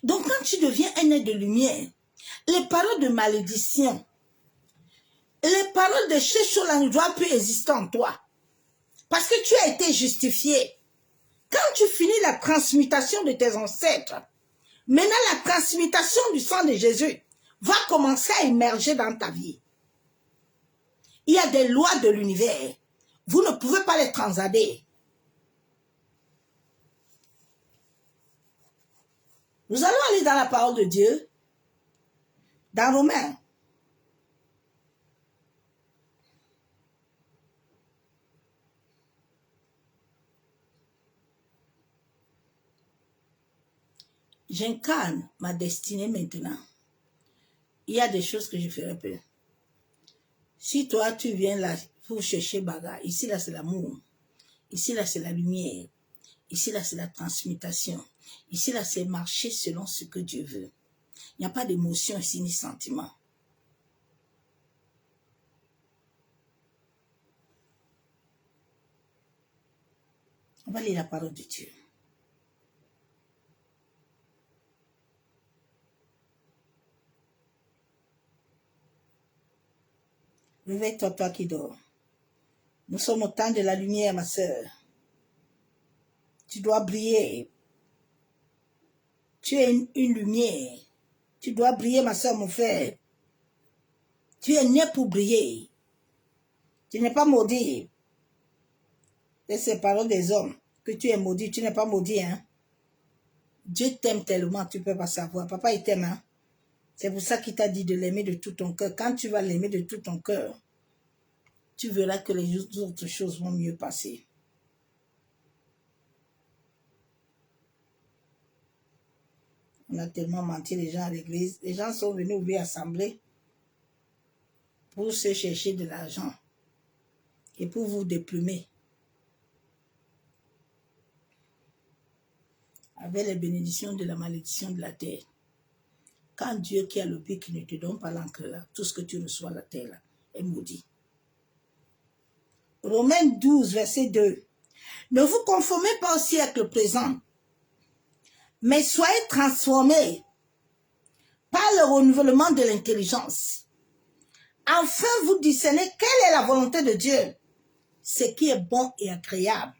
Donc quand tu deviens un être de lumière, les paroles de malédiction, les paroles de ces choses-là ne doivent plus exister en toi. Parce que tu as été justifié. quand tu finis la transmutation de tes ancêtres, maintenant la transmutation du sang de Jésus va commencer à émerger dans ta vie. Il y a des lois de l'univers. Vous ne pouvez pas les transader. Nous allons aller dans la parole de Dieu, dans Romains. J'incarne ma destinée maintenant. Il y a des choses que je ferai peu. Si toi, tu viens là pour chercher bagarre, ici, là, c'est l'amour. Ici, là, c'est la lumière. Ici, là, c'est la transmutation. Ici, là, c'est marcher selon ce que Dieu veut. Il n'y a pas d'émotion ici, ni sentiment. On va lire la parole de Dieu. Réveille-toi, toi qui dors. Nous sommes au temps de la lumière, ma sœur. Tu dois briller. Tu es une lumière. Tu dois briller, ma sœur, mon frère. Tu es né pour briller. Tu n'es pas maudit. C'est ces paroles des hommes que tu es maudit. Tu n'es pas maudit, hein. Dieu t'aime tellement, tu ne peux pas savoir. Papa, il t'aime, hein. C'est pour ça qu'il t'a dit de l'aimer de tout ton cœur. Quand tu vas l'aimer de tout ton cœur, tu verras que les autres choses vont mieux passer. On a tellement menti les gens à l'église. Les gens sont venus ouvrir assemblée pour se chercher de l'argent et pour vous déplumer. Avec les bénédictions de la malédiction de la terre. Quand Dieu qui a le pic ne te donne pas l'encre là, tout ce que tu reçois la terre là est maudit. Romains 12, verset 2. Ne vous conformez pas au siècle présent, mais soyez transformés par le renouvellement de l'intelligence. Enfin, vous discernez quelle est la volonté de Dieu, ce qui est bon et agréable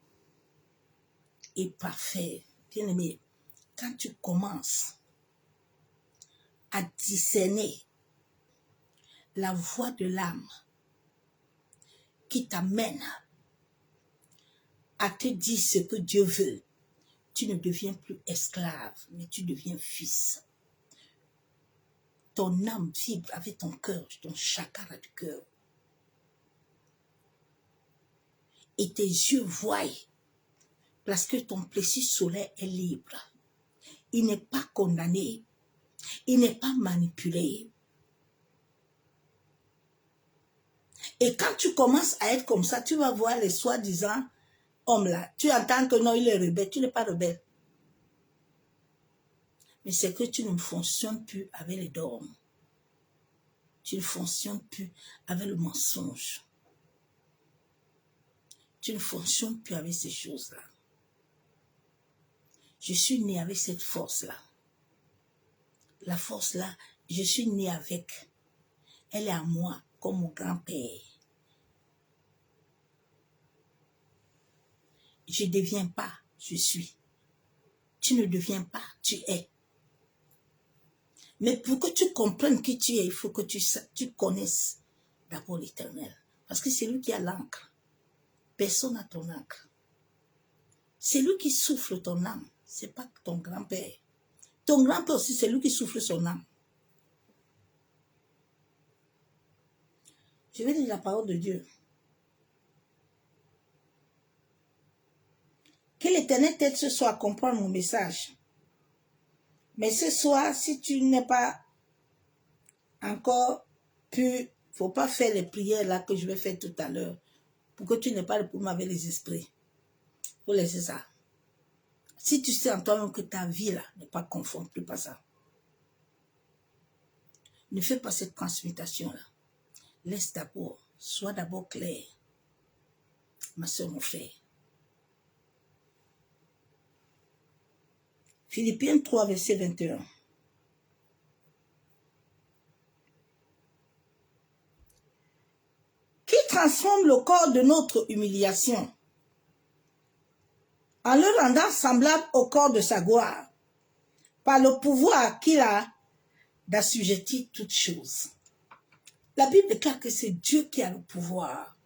et parfait. Bien-aimé, quand tu commences à discerner la voix de l'âme qui t'amène à te dire ce que Dieu veut, tu ne deviens plus esclave, mais tu deviens fils. Ton âme vibre avec ton cœur, ton chakra du cœur. Et tes yeux voient, parce que ton plessis solaire est libre. Il n'est pas condamné, il n'est pas manipulé. Et quand tu commences à être comme ça, tu vas voir les soi-disant hommes là. Tu entends que non, il est rebelle. Tu n'es pas rebelle. Mais c'est que tu ne fonctionnes plus avec les dogmes. Tu ne fonctionnes plus avec le mensonge. Tu ne fonctionnes plus avec ces choses-là. Je suis née avec cette force-là. La force-là, je suis née avec. Elle est à moi comme mon grand-père. Je ne deviens pas, je suis. Tu ne deviens pas, tu es. Mais pour que tu comprennes qui tu es, il faut que tu connaisses d'abord l'Éternel. Parce que c'est lui qui a l'encre. Personne n'a ton encre. C'est lui qui souffle ton âme. Ce n'est pas ton grand-père. Ton grand-père aussi, c'est lui qui souffle son âme. Je vais lire la parole de Dieu. Que l'Éternel t'aide ce soir à comprendre mon message. Mais ce soir, si tu n'es pas encore pu, il ne faut pas faire les prières là que je vais faire tout à l'heure. Pour que tu n'aies pas le problème avec les esprits. Il faut laisser ça. Si tu sais en toi-même que ta vie là n'est pas conforme, plus pas ça. Ne fais pas cette transmutation là. Laisse d'abord, sois d'abord clair. Ma soeur, mon frère. Philippiens 3, verset 21. Qui transforme le corps de notre humiliation en le rendant semblable au corps de sa gloire, par le pouvoir qu'il a d'assujettir toutes choses. La Bible déclare que c'est Dieu qui a le pouvoir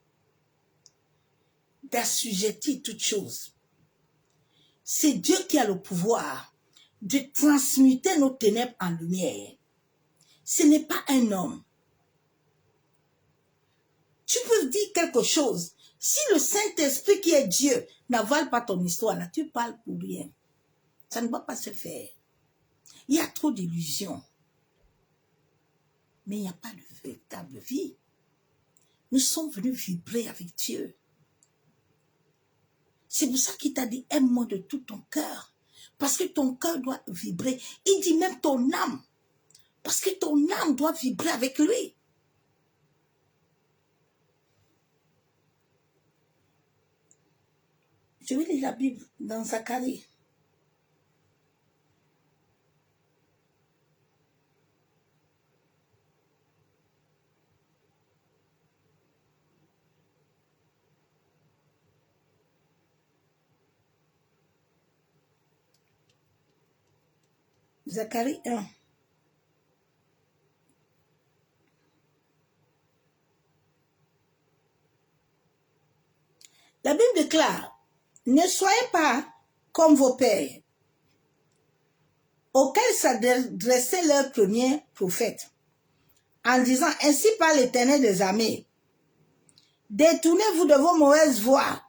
d'assujettir toutes choses. C'est Dieu qui a le pouvoir de transmuter nos ténèbres en lumière. Ce n'est pas un homme. Tu peux dire quelque chose. Si le Saint-Esprit qui est Dieu n'avale pas ton histoire, là, tu parles pour rien. Ça ne va pas se faire. Il y a trop d'illusions. Mais il n'y a pas de véritable vie. Nous sommes venus vibrer avec Dieu. C'est pour ça qu'il t'a dit, aime-moi de tout ton cœur. Parce que ton cœur doit vibrer. Il dit même ton âme. Parce que ton âme doit vibrer avec lui. Je vais lire la Bible dans Zacharie. Zacharie 1. La Bible déclare, ne soyez pas comme vos pères, auxquels s'adressait leur premier prophète, en disant, ainsi par l'Éternel des armées, détournez-vous de vos mauvaises voies,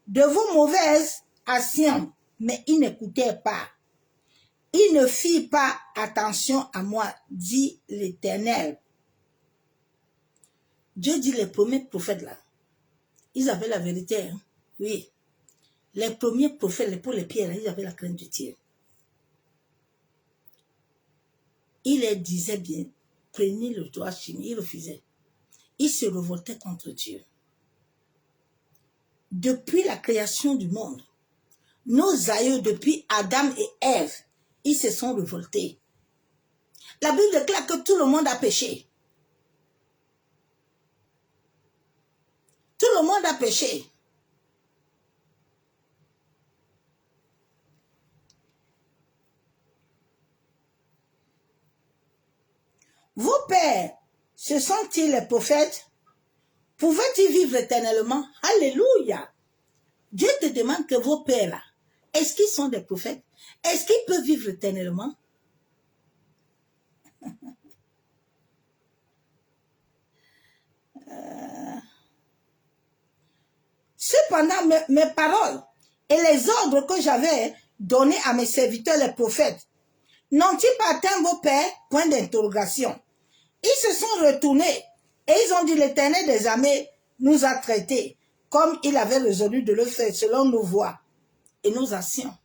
de vos mauvaises actions, mais ils n'écoutaient pas. Ils ne firent pas attention à moi, dit l'Éternel. Dieu dit les premiers prophètes là, ils avaient la vérité, hein? Oui. Les premiers prophètes, pour les pierres, ils avaient la crainte de Dieu. Il les disait bien, prenez le droit chimique, ils refusaient. Ils se révoltaient contre Dieu. Depuis la création du monde, nos aïeux, depuis Adam et Ève, ils se sont révoltés. La Bible déclare que tout le monde a péché. Tout le monde a péché. Vos pères, ce sont-ils les prophètes? Pouvaient-ils vivre éternellement? Alléluia! Dieu te demande que vos pères là, est-ce qu'ils sont des prophètes? Est-ce qu'ils peuvent vivre éternellement? Cependant, mes paroles et les ordres que j'avais donnés à mes serviteurs les prophètes, n'ont-ils pas atteint vos pères? Point d'interrogation. Ils se sont retournés et ils ont dit, l'Éternel des armées nous a traités comme il avait résolu de le faire selon nos voies et nos actions.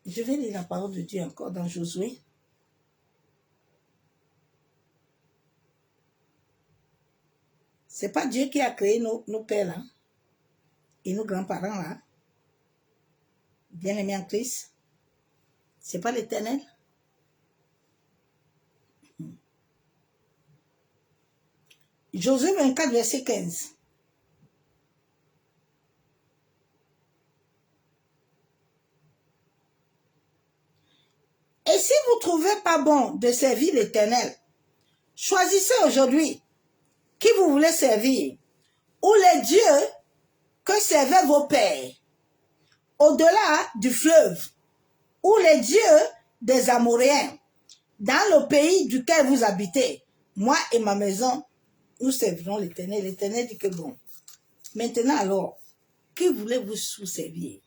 Je vais lire la parole de Dieu encore dans Josué. C'est pas Dieu qui a créé nos pères là et nos grands-parents là. Bien-aimés en Christ. C'est pas l'Éternel. Josué 24, verset 15. Et si vous ne trouvez pas bon de servir l'Éternel, choisissez aujourd'hui qui vous voulez servir, ou les dieux que servaient vos pères, au-delà du fleuve, ou les dieux des Amoréens, dans le pays duquel vous habitez. Moi et ma maison, nous servirons l'Éternel. L'Éternel dit que bon. Maintenant alors, qui voulez-vous servir?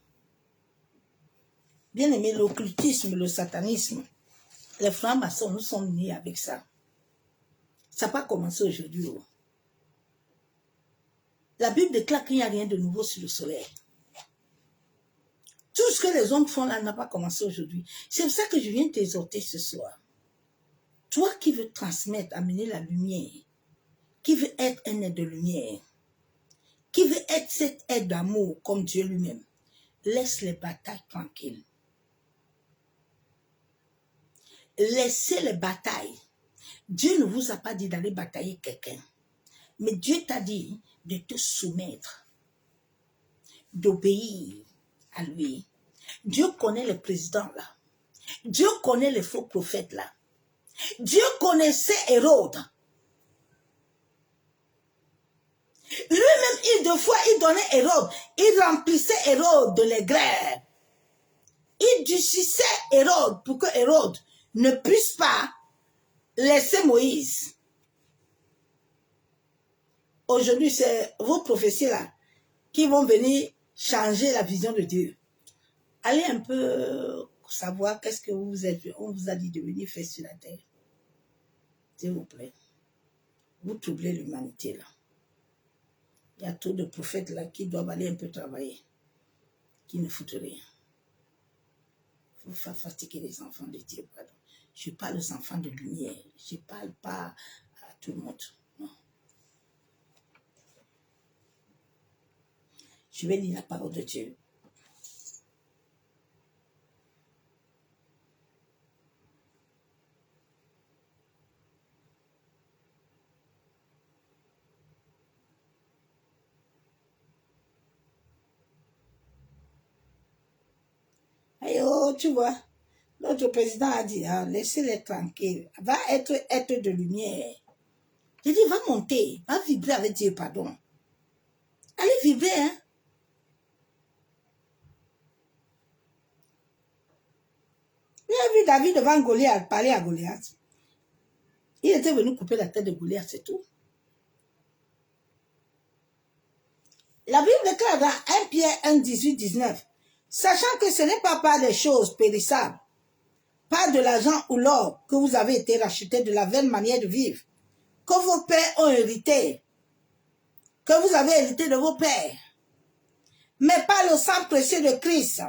Bien aimé, l'occultisme, le satanisme, les francs-maçons, nous sommes nés avec ça. Ça n'a pas commencé aujourd'hui. La Bible déclare qu'il n'y a rien de nouveau sur le soleil. Tout ce que les hommes font là n'a pas commencé aujourd'hui. C'est pour ça que je viens t'exhorter ce soir. Toi qui veux transmettre, amener la lumière, qui veut être un être de lumière, qui veut être cet être d'amour comme Dieu lui-même, laisse les batailles tranquilles. Laissez les batailles. Dieu ne vous a pas dit d'aller batailler quelqu'un. Mais Dieu t'a dit de te soumettre, d'obéir à lui. Dieu connaît le président là. Dieu connaît les faux prophètes là. Dieu connaissait Hérode. Lui-même, deux fois, il donnait Hérode. Il remplissait Hérode de l'aigreur. Il durcissait Hérode pour que Hérode ne puisse pas laisser Moïse. Aujourd'hui, c'est vos prophéties là qui vont venir changer la vision de Dieu. Allez un peu savoir qu'est-ce que vous êtes. On vous a dit de venir faire sur la terre. S'il vous plaît. Vous troublez l'humanité là. Il y a trop de prophètes là qui doivent aller un peu travailler, qui ne foutent rien. Il faut faire fatiguer les enfants de Dieu. Pardon. Je parle aux enfants de lumière. Je ne parle pas à tout le monde. Non. Je vais lire la parole de Dieu. Et oh, tu vois, notre président a dit, ah, laissez-les tranquilles, va être de lumière. J'ai dit, va monter, va vibrer avec Dieu, pardon. Allez vibrer, hein. Vous avez vu David devant Goliath, parler à Goliath. Il était venu couper la tête de Goliath, c'est tout. La Bible déclare dans 1 Pierre 1, 18, 19, sachant que ce n'est pas par des choses périssables, pas de l'argent ou l'or que vous avez été rachetés de la vaine manière de vivre, que vos pères ont hérité, que vous avez hérité de vos pères, mais par le sang précieux de Christ,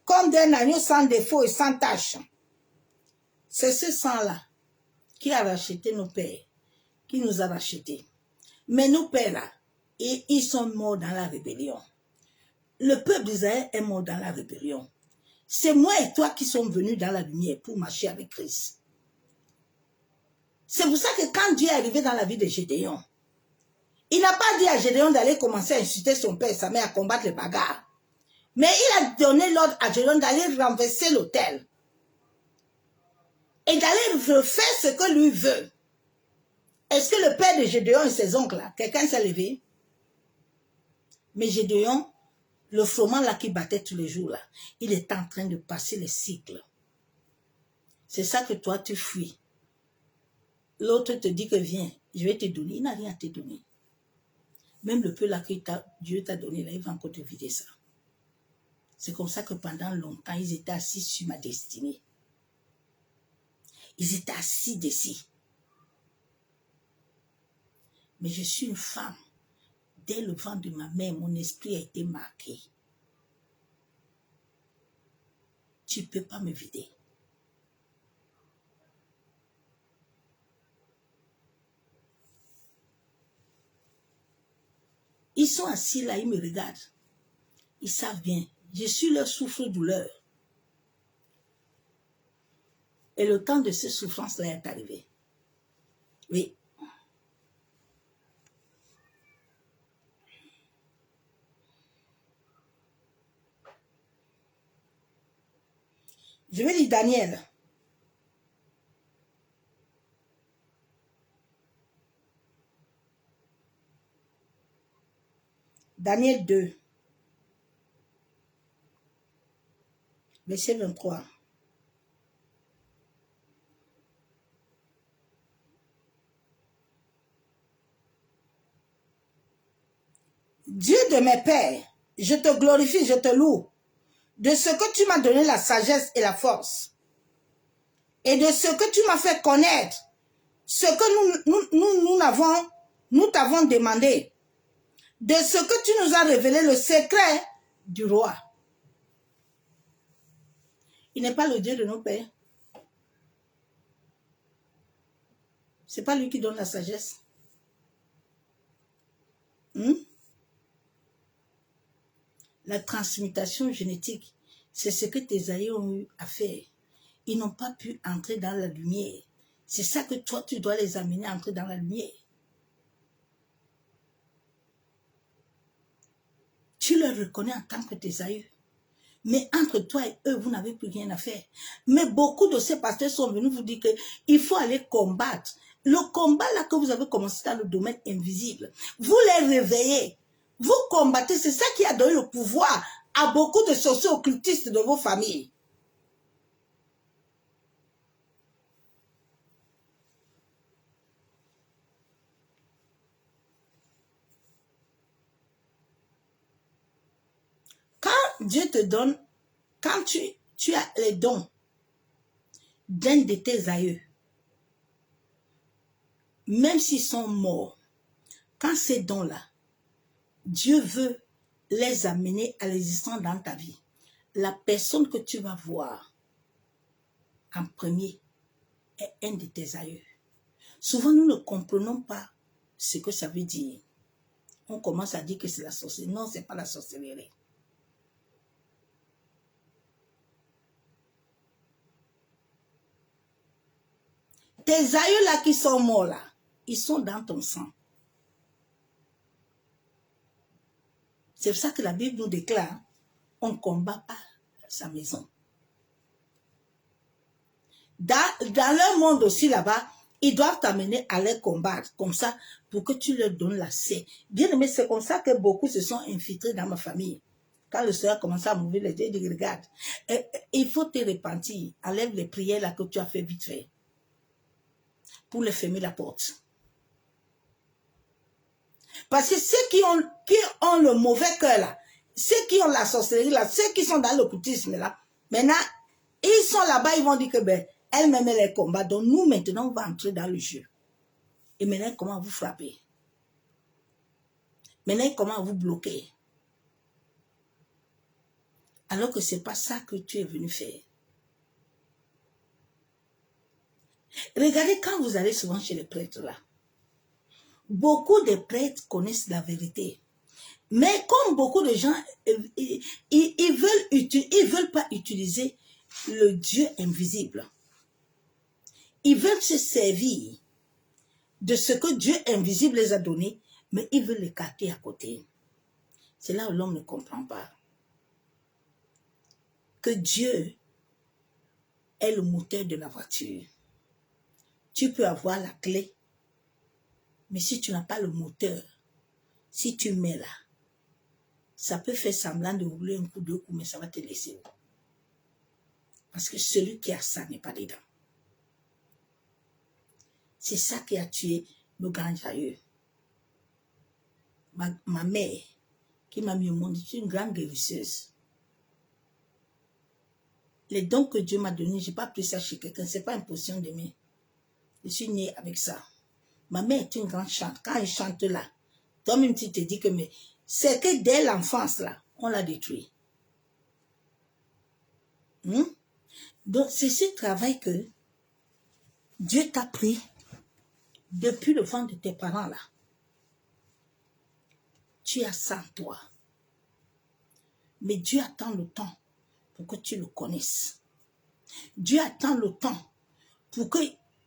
comme d'un agneau sans défaut et sans tache. C'est ce sang-là qui a racheté nos pères, qui nous a rachetés. Mais nos pères là, ils sont morts dans la rébellion. Le peuple d'Israël est mort dans la rébellion. C'est moi et toi qui sommes venus dans la lumière pour marcher avec Christ. C'est pour ça que quand Dieu est arrivé dans la vie de Gédéon, il n'a pas dit à Gédéon d'aller commencer à insulter son père et sa mère à combattre les bagarres. Mais il a donné l'ordre à Gédéon d'aller renverser l'autel. Et d'aller refaire ce que lui veut. Est-ce que le père de Gédéon et ses oncles là, quelqu'un s'est levé? Mais Gédéon, le froment là qui battait tous les jours là, il est en train de passer les cycles. C'est ça que toi tu fuis. L'autre te dit que viens, je vais te donner. Il n'a rien à te donner. Même le peu là que Dieu t'a donné là, il va encore te vider ça. C'est comme ça que pendant longtemps, ils étaient assis sur ma destinée. Ils étaient assis dessus. Mais je suis une femme. Dès le ventre de ma mère, mon esprit a été marqué. Tu ne peux pas me vider. Ils sont assis là, ils me regardent. Ils savent bien. Je suis leur souffre-douleur. Et le temps de ces souffrances-là est arrivé. Oui. Je vais lire Daniel. Daniel 2. Verset 23. Dieu de mes pères, je te glorifie, je te loue, de ce que tu m'as donné la sagesse et la force, et de ce que tu m'as fait connaître, ce que nous t'avons demandé, de ce que tu nous as révélé le secret du roi. Il n'est pas le Dieu de nos pères. Ce n'est pas lui qui donne la sagesse. La transmutation génétique, c'est ce que tes aïeux ont eu à faire. Ils n'ont pas pu entrer dans la lumière. C'est ça que toi, tu dois les amener à entrer dans la lumière. Tu le reconnais en tant que tes aïeux. Mais entre toi et eux, vous n'avez plus rien à faire. Mais beaucoup de ces pasteurs sont venus vous dire qu'il faut aller combattre. Le combat là que vous avez commencé dans le domaine invisible, vous les réveillez. Vous combattez, c'est ça qui a donné le pouvoir à beaucoup de sorciers occultistes de vos familles. Quand Dieu te donne, quand tu as les dons d'un de tes aïeux, même s'ils sont morts, quand ces dons-là, Dieu veut les amener à l'existence dans ta vie, la personne que tu vas voir en premier est un de tes aïeux. Souvent, nous ne comprenons pas ce que ça veut dire. On commence à dire que c'est la sorcellerie. Non, ce n'est pas la sorcellerie. Tes aïeux là qui sont morts là, ils sont dans ton sang. C'est pour ça que la Bible nous déclare, on ne combat pas sa maison. Dans leur monde aussi là-bas, ils doivent t'amener à les combattre comme ça pour que tu leur donnes la paix. Bien aimé, c'est comme ça que beaucoup se sont infiltrés dans ma famille. Quand le Seigneur a commencé à m'ouvrir les yeux, il dit, regarde, il faut te repentir. Enlève les prières là que tu as fait vite fait. Pour les fermer la porte. Parce que ceux qui ont le mauvais cœur là, ceux qui ont la sorcellerie là, ceux qui sont dans l'occultisme là, maintenant, ils sont là-bas, ils vont dire que ben, elle-même les combats. Donc nous maintenant, on va entrer dans le jeu. Et maintenant, comment vous frapper? Maintenant, comment vous bloquer? Alors que ce n'est pas ça que tu es venu faire. Regardez quand vous allez souvent chez les prêtres là. Beaucoup de prêtres connaissent la vérité. Mais comme beaucoup de gens, ils veulent pas utiliser le Dieu invisible. Ils veulent se servir de ce que Dieu invisible les a donné, mais ils veulent l'écarter à côté. C'est là où l'homme ne comprend pas. Que Dieu est le moteur de la voiture. Tu peux avoir la clé, mais si tu n'as pas le moteur, si tu mets là, ça peut faire semblant de rouler un coup, deux coups, mais ça va te laisser. Parce que celui qui a ça n'est pas dedans. C'est ça qui a tué nos grands aïeux. Ma mère, qui m'a mis au monde, est une grande guérisseuse. Les dons que Dieu m'a donnés, je n'ai pas pris ça chez quelqu'un, ce n'est pas une potion de main. Je suis née avec ça. Ma mère est une grande chante. Quand elle chante là, toi-même tu te dis que c'est que dès l'enfance là, on l'a détruit. Donc c'est ce travail que Dieu t'a pris depuis le ventre de tes parents là. Tu as ça en toi. Mais Dieu attend le temps pour que tu le connaisses. Dieu attend le temps pour que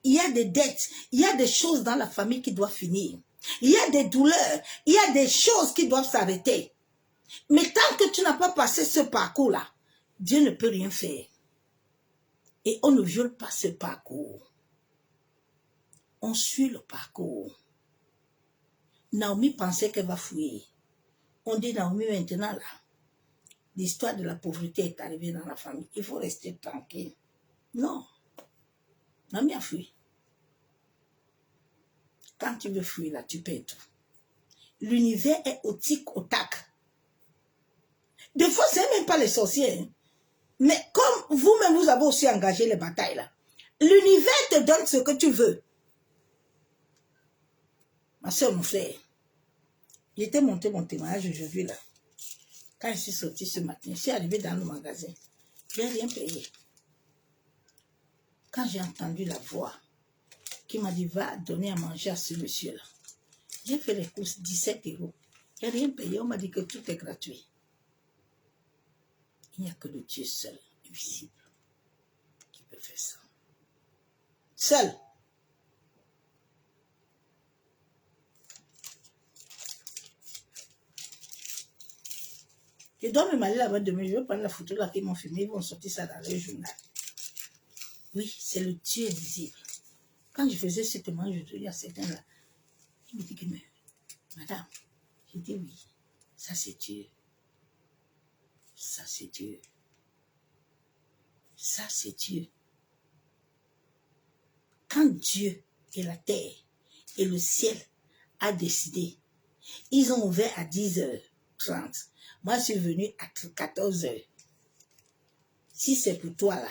il y a des dettes, il y a des choses dans la famille qui doivent finir. Il y a des douleurs, il y a des choses qui doivent s'arrêter. Mais tant que tu n'as pas passé ce parcours-là, Dieu ne peut rien faire. Et on ne viole pas ce parcours. On suit le parcours. Naomi pensait qu'elle va fuir. On dit Naomi maintenant là, l'histoire de la pauvreté est arrivée dans la famille. Il faut rester tranquille. Non. Naomi a fui. Quand tu veux fuir là, tu payes tout. L'univers est au tic, au tac. Des fois, ce n'est même pas les sorciers. Hein. Mais comme vous-même, vous avez aussi engagé les batailles là. L'univers te donne ce que tu veux. Ma soeur, mon frère, j'étais monté mon témoignage aujourd'hui là. Quand je suis sortie ce matin, je suis arrivée dans le magasin. Je n'ai rien payé. Quand j'ai entendu la voix qui m'a dit, va donner à manger à ce monsieur-là. J'ai fait les courses, 17 €. Je n'ai rien payé. On m'a dit que tout est gratuit. Il n'y a que le Dieu seul, invisible, qui peut faire ça. Seul. Je dois même aller là-bas demain. Je vais prendre la photo là qu'ils m'ont filmé. Ils vont sortir ça dans le journal. Oui, c'est le Dieu invisible. Quand je faisais ce témoignage, je dis à certains là, il me dit que, mais, madame, je dis oui, ça c'est Dieu. Ça c'est Dieu. Ça c'est Dieu. Quand Dieu et la terre et le ciel a décidé, ils ont ouvert à 10h30. Moi, je suis venue à 14h. Si c'est pour toi là,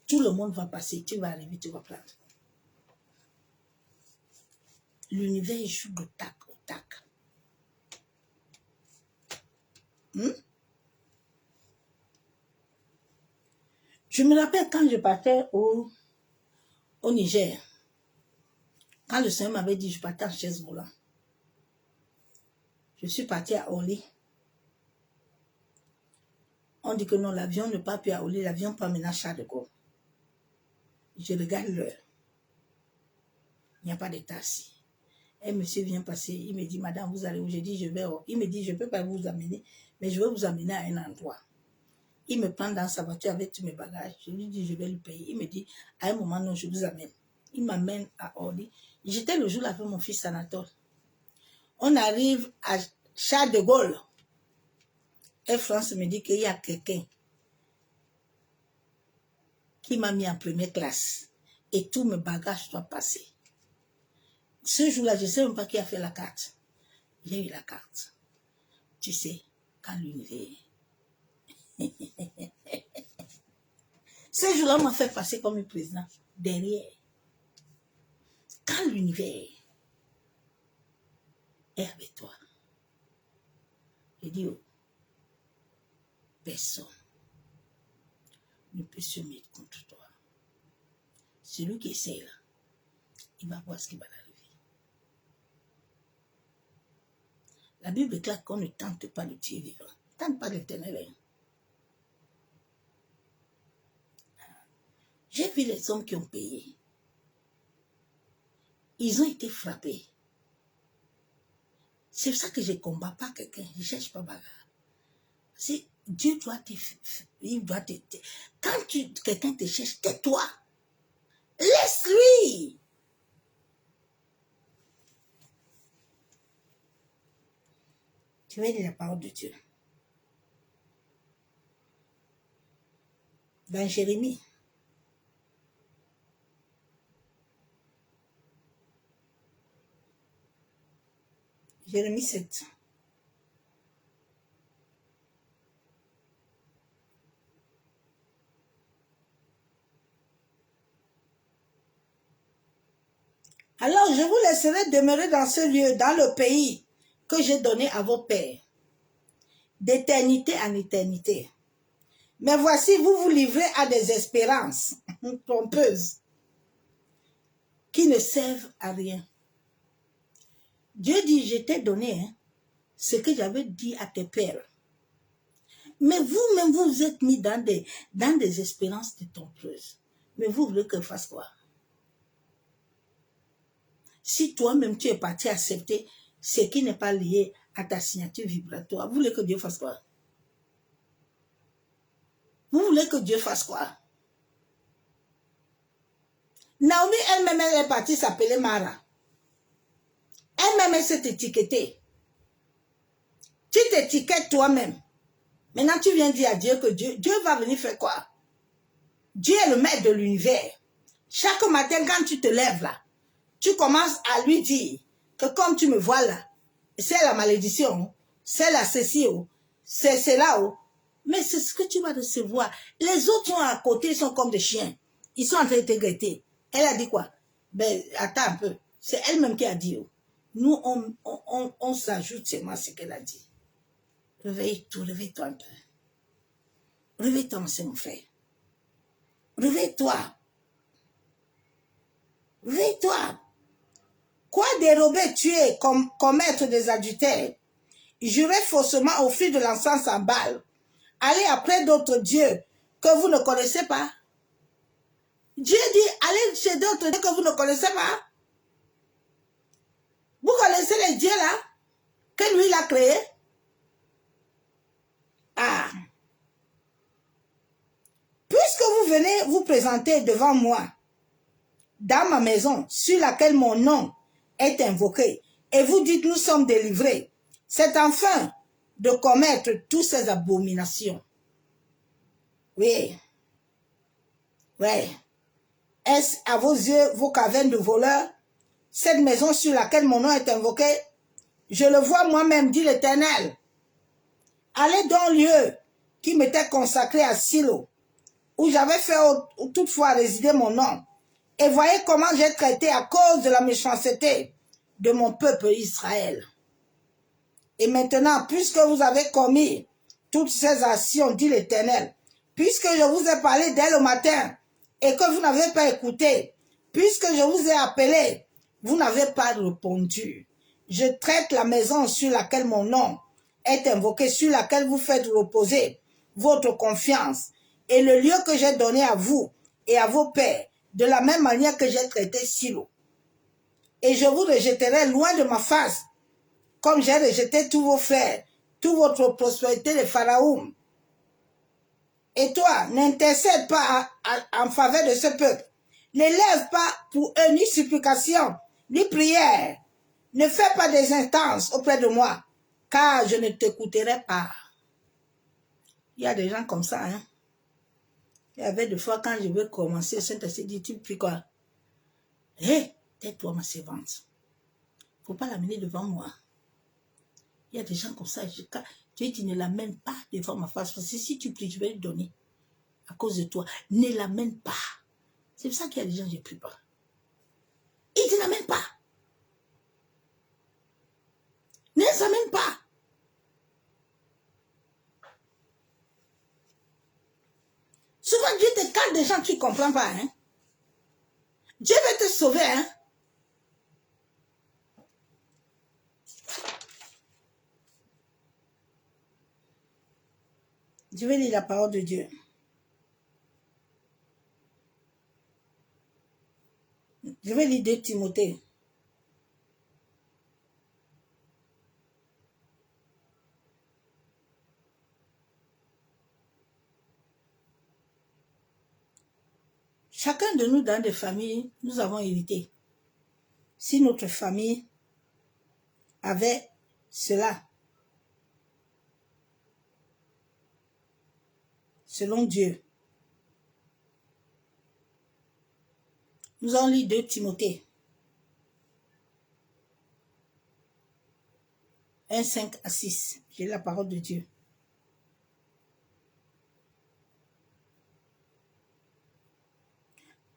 tout le monde va passer, tu vas arriver, tu vas prendre. L'univers joue de tac au tac. Je me rappelle quand je partais au Niger, quand le Seigneur m'avait dit je partais en chaise volante. Je suis partie à Orly. On dit que non, l'avion ne part plus à Orly, l'avion part maintenant à Charles de Gaulle. Je regarde l'heure. Il n'y a pas de taxi. Un monsieur vient passer, il me dit, madame, vous allez où? Je dis, je vais où? Il me dit, je ne peux pas vous amener, mais je vais vous amener à un endroit. Il me prend dans sa voiture avec tous mes bagages. Je lui dis, je vais lui payer. Il me dit, à un moment, non, je vous amène. Il m'amène à Orly. J'étais le jour là avec mon fils Anatole. On arrive à Charles de Gaulle. Et France me dit qu'il y a quelqu'un qui m'a mis en première classe. Et tous mes bagages doivent passer. Ce jour-là, je ne sais même pas qui a fait la carte. J'ai eu la carte. Tu sais, quand l'univers... Ce jour-là, on m'a fait passer comme un président. Derrière. Quand l'univers est avec toi, je dis, oh, personne ne peut se mettre contre toi. Celui qui essaie là, il va voir ce qui va arriver. La Bible déclare qu'on ne tente pas le Dieu vivant. Ne tente pas l'Éternel. J'ai vu les hommes qui ont payé. Ils ont été frappés. C'est pour ça que je ne combats pas quelqu'un. Je ne cherche pas bagarre. C'est Dieu doit te... Il doit te... Quand quelqu'un te cherche, tais-toi. Laisse-lui. Tu vas lire la parole de Dieu. Dans Jérémie. Jérémie 7. Alors je vous laisserai demeurer dans ce lieu, dans le pays que j'ai donné à vos pères, d'éternité en éternité. Mais voici, vous vous livrez à des espérances trompeuses qui ne servent à rien. Dieu dit, je t'ai donné ce que j'avais dit à tes pères. Mais vous-même, vous vous êtes mis dans des espérances trompeuses. Mais vous voulez que je fasse quoi? Si toi-même, tu es parti accepter ce qui n'est pas lié à ta signature vibratoire, vous voulez que Dieu fasse quoi? Vous voulez que Dieu fasse quoi? Naomi, elle-même, elle est partie s'appeler Mara. Elle-même, elle s'est étiquetée. Tu t'étiquettes toi-même. Maintenant, tu viens dire à Dieu que Dieu va venir faire quoi? Dieu est le maître de l'univers. Chaque matin, quand tu te lèves là, tu commences à lui dire que comme tu me vois là, c'est la malédiction, c'est la ceci, c'est là. Mais c'est ce que tu vas recevoir. Les autres sont à côté, ils sont comme des chiens. Ils sont en train de te guetter. Elle a dit quoi? Ben, attends un peu. C'est elle-même qui a dit. Nous, on s'ajoute seulement ce qu'elle a dit. Réveille-toi un peu. Réveille-toi, mon frère. Réveille-toi. Réveille-toi. Quoi dérober, tuer, commettre des adultères, jurer faussement, offrir de l'encens en balle, aller après d'autres dieux que vous ne connaissez pas. Dieu dit, allez chez d'autres dieux que vous ne connaissez pas. Vous connaissez les dieux là, que lui il a créé? Ah, puisque vous venez vous présenter devant moi, dans ma maison, sur laquelle mon nom est invoqué, et vous dites nous sommes délivrés, c'est enfin de commettre toutes ces abominations. Oui, oui. Est-ce à vos yeux, vos cavernes de voleurs, cette maison sur laquelle mon nom est invoqué? Je le vois moi-même, dit l'Éternel. Allez dans le lieu qui m'était consacré à Silo, où j'avais fait toutefois résider mon nom, et voyez comment j'ai traité à cause de la méchanceté de mon peuple Israël. Et maintenant, puisque vous avez commis toutes ces actions, dit l'Éternel, puisque je vous ai parlé dès le matin et que vous n'avez pas écouté, puisque je vous ai appelé, vous n'avez pas répondu. Je traite la maison sur laquelle mon nom est invoqué, sur laquelle vous faites reposer votre confiance, et le lieu que j'ai donné à vous et à vos pères, de la même manière que j'ai traité Silo. Et je vous rejetterai loin de ma face, comme j'ai rejeté tous vos frères, toute votre prospérité de Pharaon. Et toi, n'intercède pas en faveur de ce peuple. N'élève pas pour eux ni supplication, ni prière. Ne fais pas des instances auprès de moi, car je ne t'écouterai pas. Il y a des gens comme ça, hein. Il y avait des fois quand je veux commencer, le Saint-Esprit dit, tu pries quoi? Hé, tais-toi ma servante. Il ne faut pas l'amener devant moi. Il y a des gens comme ça, Dieu dit, ne l'amène pas devant ma face, parce que si tu pries, je vais le donner. À cause de toi, ne l'amène pas. C'est pour ça qu'il y a des gens, je ne prie pas. Il ne l'amène pas. Ne les amène pas. Souvent, Dieu te calme des gens, tu ne comprends pas. Hein? Dieu veut te sauver. Hein? Je vais lire la parole de Dieu. Je vais lire 2 Timothée. Chacun de nous, dans des familles, nous avons hérité. Si notre famille avait cela, selon Dieu, nous allons lire 2 Timothée 1, 5 à 6. J'ai la parole de Dieu.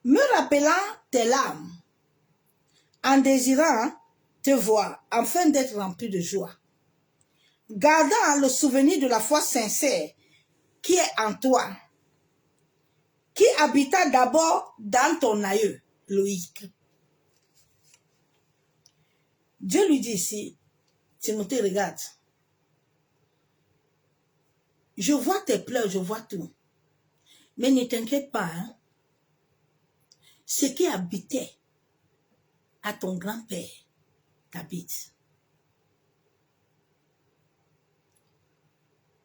Me rappelant tes larmes, en désirant te voir, afin d'être rempli de joie, gardant le souvenir de la foi sincère qui est en toi, qui habita d'abord dans ton aïeux, Loïc. Dieu lui dit ici, Timothée, regarde, je vois tes pleurs, je vois tout, mais ne t'inquiète pas, hein? Ce qui habitait à ton grand-père t'habite.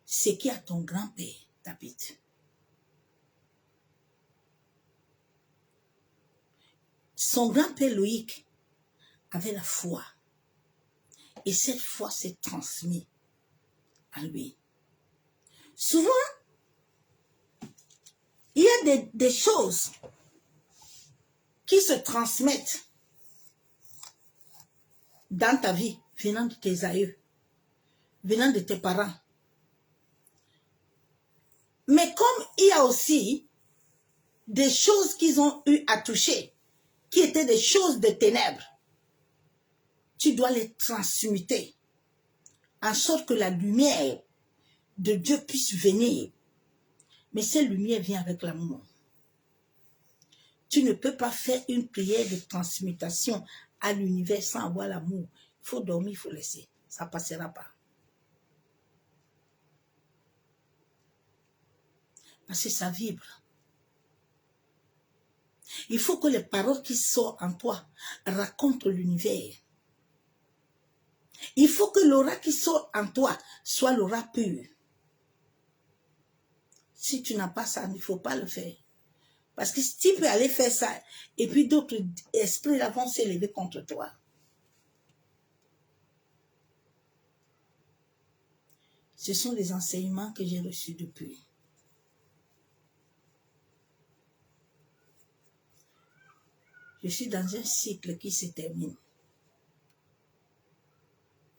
Ce qui à ton grand-père t'habite. Son grand-père Loïc avait la foi. Et cette foi s'est transmise à lui. Souvent, il y a des choses qui se transmettent dans ta vie, venant de tes aïeux, venant de tes parents. Mais comme il y a aussi des choses qu'ils ont eu à toucher, qui étaient des choses de ténèbres, tu dois les transmuter, en sorte que la lumière de Dieu puisse venir. Mais cette lumière vient avec l'amour. Tu ne peux pas faire une prière de transmutation à l'univers sans avoir l'amour. Il faut dormir, il faut laisser. Ça ne passera pas. Parce que ça vibre. Il faut que les paroles qui sortent en toi racontent l'univers. Il faut que l'aura qui sort en toi soit l'aura pure. Si tu n'as pas ça, il ne faut pas le faire. Parce que si tu peux aller faire ça, et puis d'autres esprits là vont s'élever contre toi. Ce sont les enseignements que j'ai reçus depuis. Je suis dans un cycle qui se termine.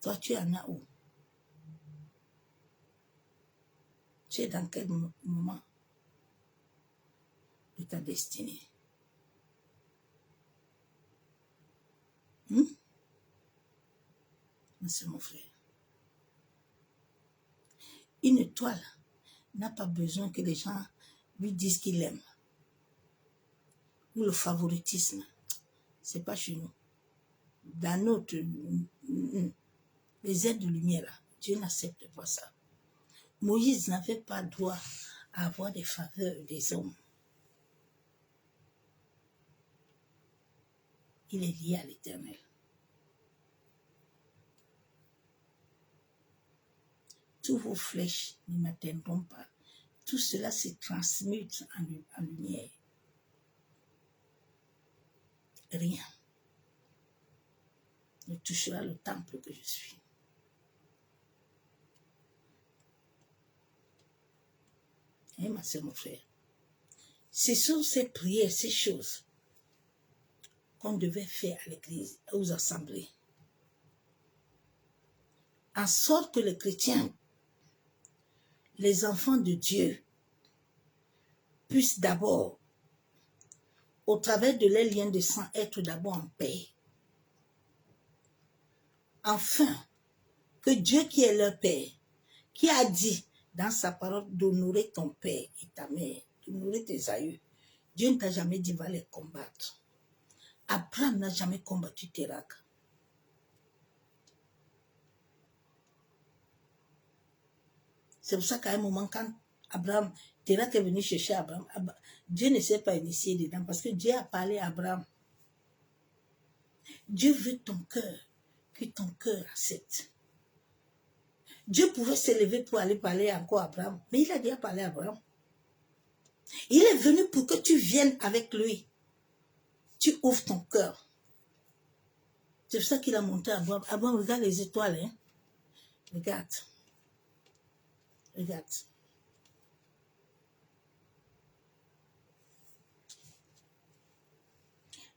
Toi, tu en as où? Tu es dans quel moment de ta destinée? C'est mon frère. Une étoile n'a pas besoin que les gens lui disent qu'ils l'aiment. Ou le favoritisme. C'est pas chez nous. Dans notre... les aides de lumière, là, Dieu n'accepte pas ça. Moïse n'avait pas droit à avoir des faveurs des hommes. Il est lié à l'Éternel. Tous vos flèches ne m'atteindront pas. Tout cela se transmute en lumière. Rien ne touchera le temple que je suis. Et ma soeur, mon frère, ce sont ces prières, ces choses qu'on devait faire à l'église, aux assemblées. En sorte que les chrétiens, les enfants de Dieu, puissent d'abord, au travers de leurs liens de sang, être d'abord en paix. Enfin, que Dieu qui est leur Père, qui a dit dans sa parole d'honorer ton père et ta mère, d'honorer tes aïeux, Dieu ne t'a jamais dit va les combattre. Abraham n'a jamais combattu Térak. C'est pour ça qu'à un moment, quand Térak est venu chercher Abraham, Dieu ne s'est pas initié dedans parce que Dieu a parlé à Abraham. Dieu veut ton cœur, que ton cœur accepte. Dieu pouvait s'élever pour aller parler encore à Abraham, mais il a déjà parlé à Abraham. Il est venu pour que tu viennes avec lui. Tu ouvres ton cœur. C'est pour ça qu'il a monté à Abraham. Abraham, regarde les étoiles. Hein? Regarde. Regarde.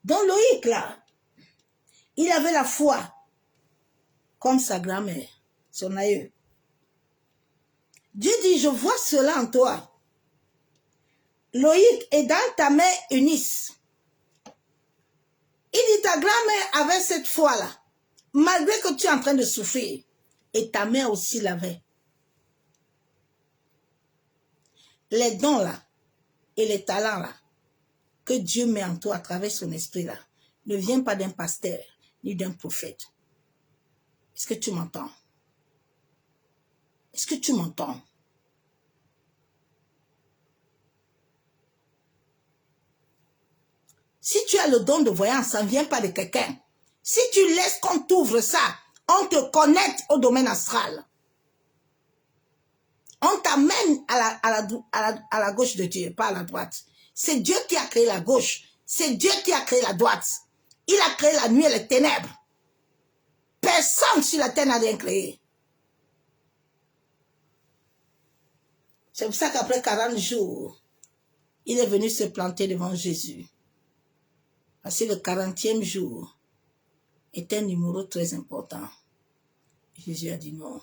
Donc Loïc, là, il avait la foi comme sa grand-mère, son aïeux. Dieu dit, je vois cela en toi. Loïc est dans ta main Eunice. Il dit, ta grand-mère avait cette foi-là, malgré que tu es en train de souffrir. Et ta mère aussi l'avait. Les dons là, et les talents là, que Dieu met en toi à travers son esprit là, ne viennent pas d'un pasteur, ni d'un prophète. Est-ce que tu m'entends? Est-ce que tu m'entends? Si tu as le don de voyance, ça ne vient pas de quelqu'un. Si tu laisses qu'on t'ouvre ça, on te connecte au domaine astral. On t'amène à la gauche de Dieu, pas à la droite. C'est Dieu qui a créé la gauche. C'est Dieu qui a créé la droite. Il a créé la nuit et les ténèbres. Personne sur la terre n'a rien créé. C'est pour ça qu'après 40 jours, il est venu se planter devant Jésus. Parce que le 40e jour est un numéro très important. Jésus a dit non,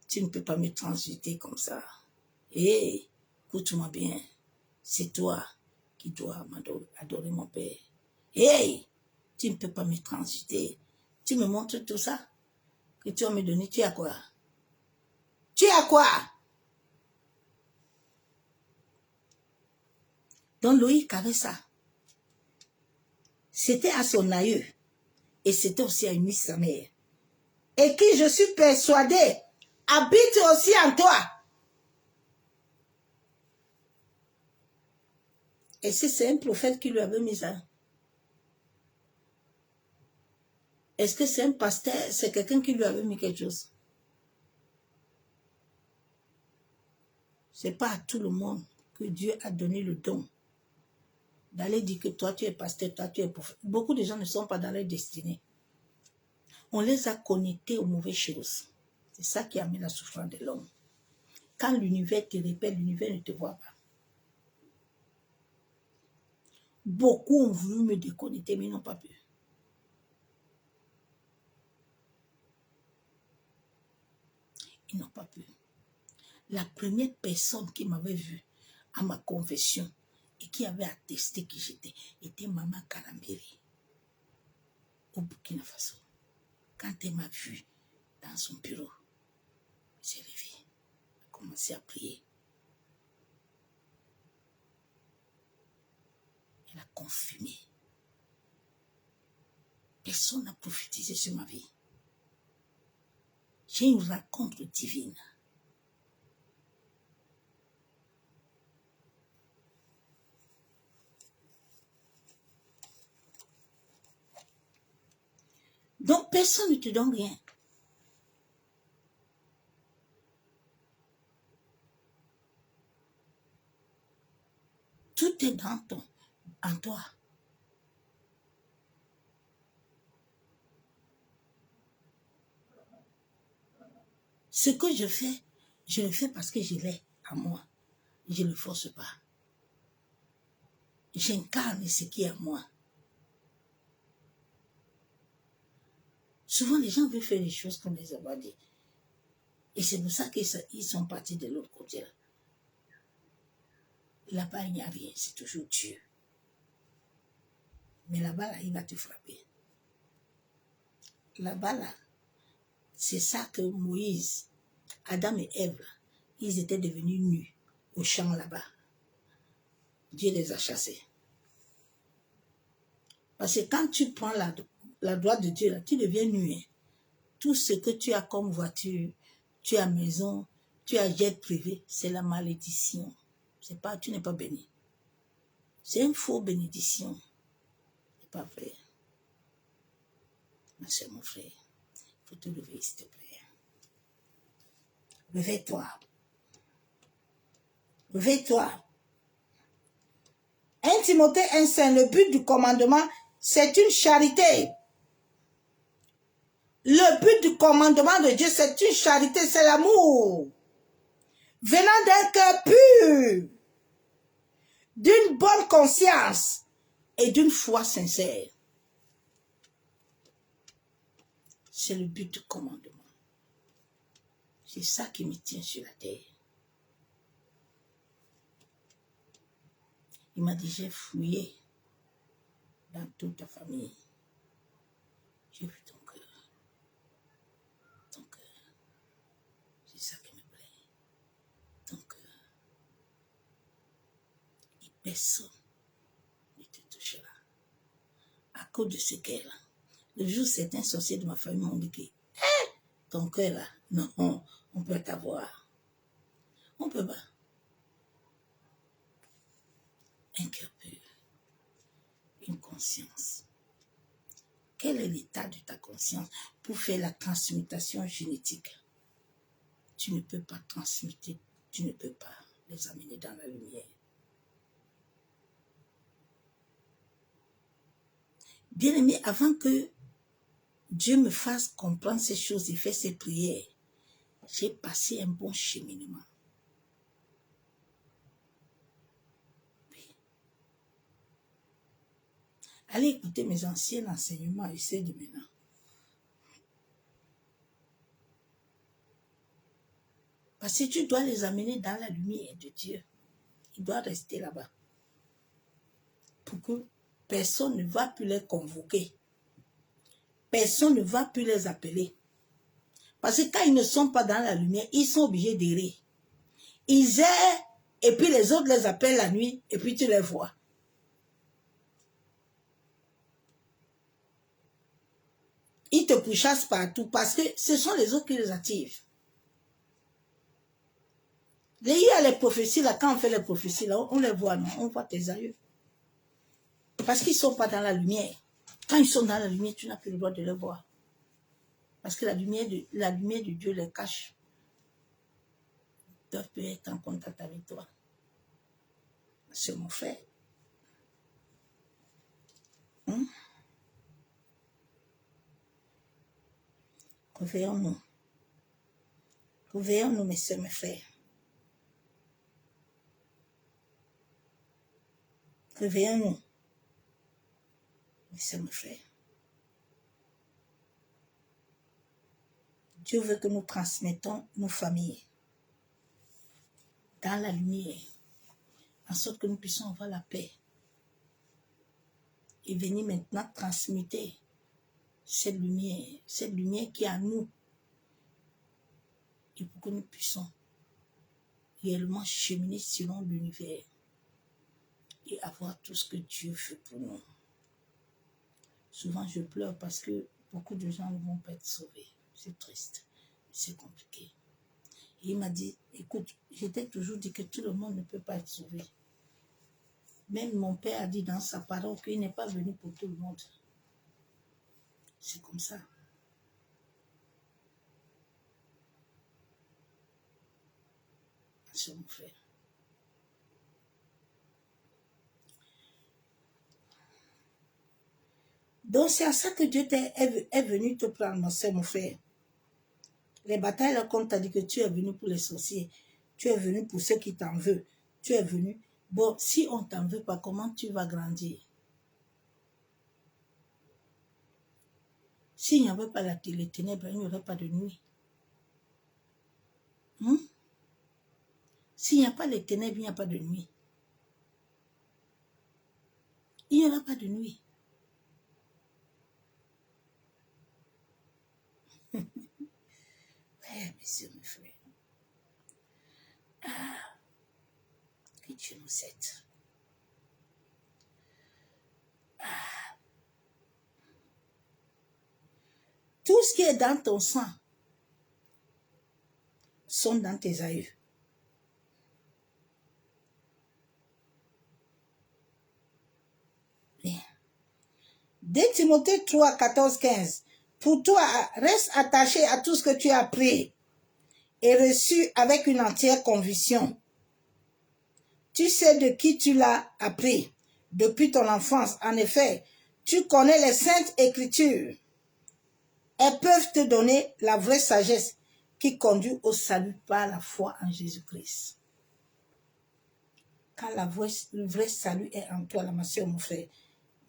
tu ne peux pas me transiter comme ça. Et écoute-moi bien, c'est toi qui dois adorer mon Père. Hey, tu ne peux pas me transiter. Tu me montres tout ça que tu vas me donner, tu as quoi? Tu as quoi? Donc Loïc avait ça. C'était à son aïeux. Et c'était aussi à Eunice, sa mère. Et qui, je suis persuadée, habite aussi en toi. Et si c'est un prophète qui lui avait mis ça? Est-ce que c'est un pasteur, c'est quelqu'un qui lui avait mis quelque chose? Ce n'est pas à tout le monde que Dieu a donné le don d'aller dire que toi tu es pasteur, toi tu es prophète. Beaucoup de gens ne sont pas dans leur destinée. On les a connectés aux mauvaises choses. C'est ça qui amène la souffrance de l'homme. Quand l'univers te répète, l'univers ne te voit pas. Beaucoup ont voulu me déconnecter, mais ils n'ont pas pu. Ils n'ont pas pu. La première personne qui m'avait vu à ma confession et qui avait attesté qui j'étais, était Maman Kalambiri au Burkina Faso. Quand elle m'a vu dans son bureau, j'ai levé, j'ai commencé à prier. Elle a confirmé. Personne n'a prophétisé sur ma vie. J'ai une rencontre divine. Donc, personne ne te donne rien. Tout est en toi. Ce que je le fais parce que je l'ai à moi. Je ne le force pas. J'incarne ce qui est à moi. Souvent, les gens veulent faire les choses qu'on les a pas dit. Et c'est pour ça qu'ils sont partis de l'autre côté. Là-bas, il n'y a rien. C'est toujours Dieu. Mais là-bas, là, il va te frapper. Là-bas, là, c'est ça que Moïse, Adam et Ève, là, ils étaient devenus nus au champ là-bas. Dieu les a chassés. Parce que quand tu prends la droite de Dieu, là, tu deviens nu. Hein. Tout ce que tu as comme voiture, tu as maison, tu as jet privé, c'est la malédiction. Tu n'es pas béni. C'est une fausse bénédiction. C'est pas vrai. Ma soeur, mon frère, il faut te lever, s'il te plaît. Réveille-toi. Réveille-toi. 1 Timothée 1,5, le but du commandement, c'est une charité. Le but du commandement de Dieu, c'est une charité, c'est l'amour. Venant d'un cœur pur, d'une bonne conscience et d'une foi sincère. C'est le but du commandement. C'est ça qui me tient sur la terre. Il m'a dit, j'ai fouillé dans toute ta famille. J'ai vu ton cœur. Ton cœur. C'est ça qui me plaît. Ton cœur. Et personne ne te touchera. À cause de ce cœur-là. Le jour où certains sorciers de ma famille m'ont dit que ton cœur là, non, on peut t'avoir. On peut pas. Un cœur pur. Une conscience. Quel est l'état de ta conscience pour faire la transmutation génétique? Tu ne peux pas transmuter, tu ne peux pas les amener dans la lumière. Bien-aimé, avant que Dieu me fasse comprendre ces choses et faire ces prières, j'ai passé un bon cheminement. Allez écouter mes anciens enseignements et ceux de maintenant. Parce que tu dois les amener dans la lumière de Dieu. Ils doivent rester là-bas. Pour que personne ne va plus les convoquer. Personne ne va plus les appeler. Parce que quand ils ne sont pas dans la lumière, ils sont obligés d'errer. Ils errent et puis les autres les appellent la nuit et puis tu les vois. Ils te pourchassent partout parce que ce sont les autres qui les attirent. Il y a les prophéties là, quand on fait les prophéties là, on les voit, non? On voit tes aïeux. Parce qu'ils ne sont pas dans la lumière. Quand ils sont dans la lumière, tu n'as plus le droit de les voir. Parce que la lumière de Dieu les cache. doivent être en contact avec toi. C'est mon frère. Réveillons-nous. Réveillons-nous, mes soeurs, mes frères. Réveillons-nous, mes soeurs, mes frères. Dieu veut que nous transmettons nos familles dans la lumière, en sorte que nous puissions avoir la paix. Et venir maintenant transmuter cette lumière qui est en nous. Et pour que nous puissions réellement cheminer selon l'univers et avoir tout ce que Dieu fait pour nous. Souvent, je pleure parce que beaucoup de gens ne vont pas être sauvés. C'est triste, c'est compliqué. Et il m'a dit, écoute, je t'ai toujours dit que tout le monde ne peut pas être sauvé. Même mon père a dit dans sa parole qu'il n'est pas venu pour tout le monde. C'est comme ça. C'est mon frère. Donc c'est à ça que Dieu est venu te prendre, mon soeur, mon frère. Les batailles, là, comme tu as dit que tu es venu pour les sorciers, tu es venu pour ceux qui t'en veulent, tu es venu. Bon, si on ne t'en veut pas, comment tu vas grandir? S'il n'y avait pas les ténèbres, il n'y aurait pas de nuit. S'il n'y a pas les ténèbres, il n'y a pas de nuit. Il n'y aura pas de nuit. Ouais, messieurs, mes frères. Ah, que Dieu nous aide. Ah. Tout ce qui est dans ton sang sont dans tes aïeux. Bien. 2 Timothée 3, 14, 15. Pour toi, reste attaché à tout ce que tu as appris et reçu avec une entière conviction. Tu sais de qui tu l'as appris depuis ton enfance. En effet, tu connais les saintes écritures. Elles peuvent te donner la vraie sagesse qui conduit au salut par la foi en Jésus-Christ. Quand le vrai salut est en toi, ma soeur, mon frère,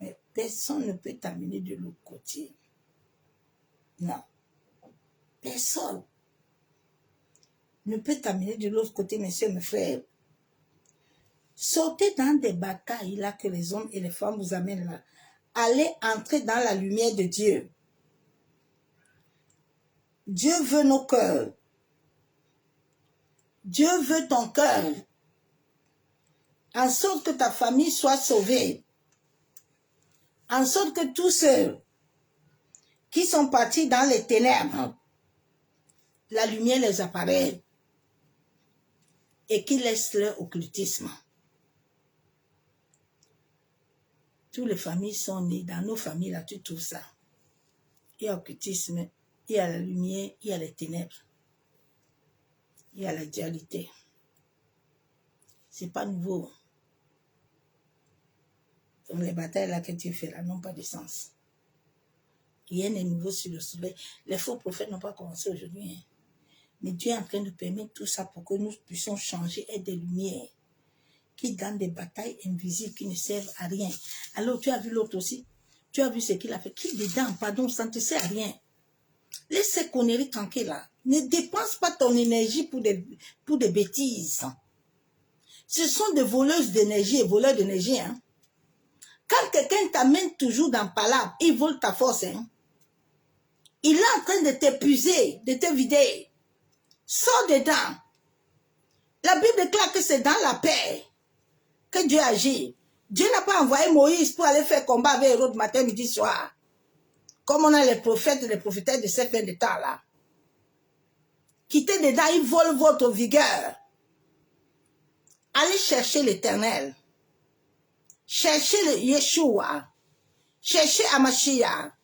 mais personne ne peut t'amener de l'autre côté. Non. Personne ne peut t'amener de l'autre côté, mes soeurs, mes frères. Sortez dans des batailles là que les hommes et les femmes vous amènent là. Allez entrer dans la lumière de Dieu. Dieu veut nos cœurs. Dieu veut ton cœur. En sorte que ta famille soit sauvée. En sorte que tous ceux qui sont partis dans les ténèbres, la lumière les apparaît et qu'ils laissent leur occultisme. Toutes les familles sont nées. Dans nos familles, là, tu trouves ça. Il y a occultisme, il y a la lumière, il y a les ténèbres. Il y a la dualité. C'est pas nouveau. Donc les batailles là que tu fais là n'ont pas de sens. Rien n'est nouveau sur le soleil. Les faux prophètes n'ont pas commencé aujourd'hui. Hein. Mais Dieu est en train de permettre tout ça pour que nous puissions changer et des lumières qui donnent des batailles invisibles qui ne servent à rien. Alors tu as vu l'autre aussi. Tu as vu ce qu'il a fait. Qui dedans, pardon, ça ne te sert à rien. Laisse ces conneries tranquilles là. Ne dépense pas ton énergie pour des bêtises. Ce sont des voleuses d'énergie et voleurs d'énergie. Hein. Quand quelqu'un t'amène toujours dans palabre, il vole ta force. Hein. Il est en train de t'épuiser, de te vider. Sors dedans. La Bible déclare que c'est dans la paix que Dieu agit. Dieu n'a pas envoyé Moïse pour aller faire combat avec Hérode matin, midi, soir. Comme on a les prophètes et les prophétesses de cette fin de temps-là. Quittez dedans, ils volent votre vigueur. Allez chercher l'Éternel. Cherchez le Yeshua. Cherchez Amashia.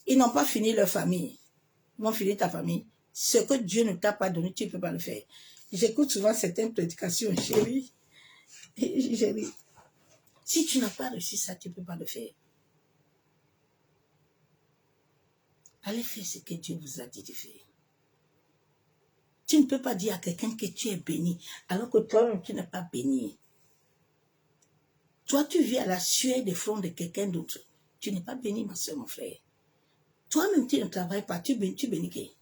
Ils n'ont pas fini leur famille. Ils vont finir ta famille. Ce que Dieu ne t'a pas donné, tu ne peux pas le faire. J'écoute souvent certaines prédications, chérie. Chérie, si tu n'as pas reçu ça, tu ne peux pas le faire. Allez faire ce que Dieu vous a dit de faire. Tu ne peux pas dire à quelqu'un que tu es béni, alors que toi-même, tu n'es pas béni. Toi, tu vis à la sueur des fronts de quelqu'un d'autre. Tu n'es pas béni, ma soeur, mon frère. Toi-même, tu ne travailles pas, tu bénis qui?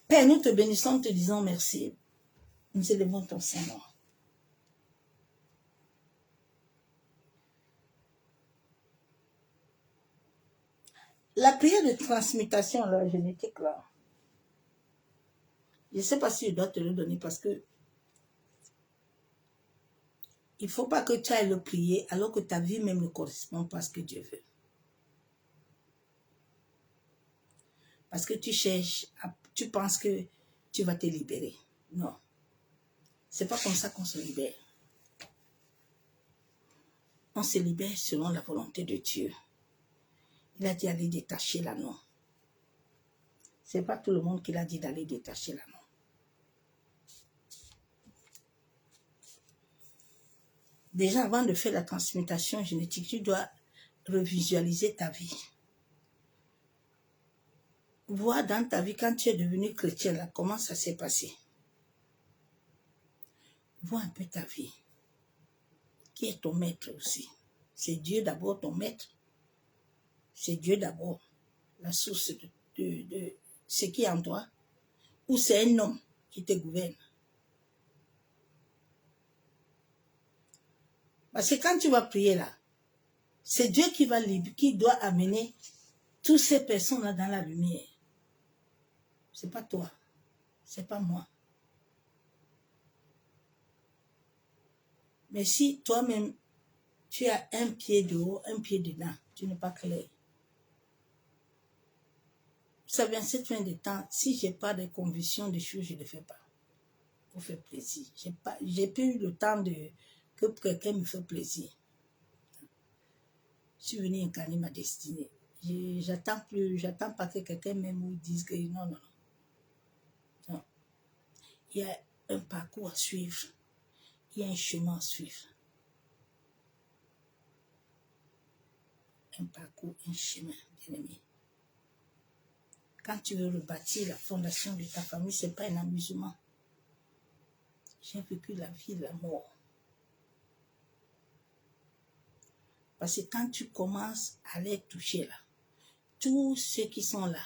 Père, nous te bénissons, te disons merci. Nous élevons ton Saint-Nom. La prière de transmutation à la génétique, là, je ne sais pas si je dois te le donner parce que il ne faut pas que tu ailles le prier alors que ta vie même ne correspond pas à ce que Dieu veut. Parce que tu cherches, tu penses que tu vas te libérer. Non. Ce n'est pas comme ça qu'on se libère. On se libère selon la volonté de Dieu. Il a dit d'aller détacher l'anneau. Ce n'est pas tout le monde qui l'a dit d'aller détacher l'anneau. Déjà, avant de faire la transmutation génétique, tu dois revisualiser ta vie. Vois dans ta vie, quand tu es devenu chrétien, là, comment ça s'est passé. Vois un peu ta vie. Qui est ton maître aussi? C'est Dieu d'abord ton maître. C'est Dieu d'abord la source de ce qui est en toi. Ou c'est un homme qui te gouverne. Parce que quand tu vas prier là, c'est Dieu qui doit amener toutes ces personnes-là dans la lumière. C'est pas toi. C'est pas moi. Mais si toi-même, tu as un pied de haut, un pied dedans, tu n'es pas clair. Vous savez, en cette fin de temps, si je n'ai pas de conviction des choses, je ne le fais pas. Pour faire plaisir. J'ai pas eu le temps que quelqu'un me fait plaisir. Je suis venue incarner ma destinée. J'attends pas que quelqu'un m'aime ou dise que non. Il y a un parcours à suivre. Il y a un chemin à suivre. Un parcours, un chemin, bien aimé. Quand tu veux rebâtir la fondation de ta famille, ce n'est pas un amusement. J'ai vécu la vie de la mort. Parce que quand tu commences à les toucher là, tous ceux qui sont là,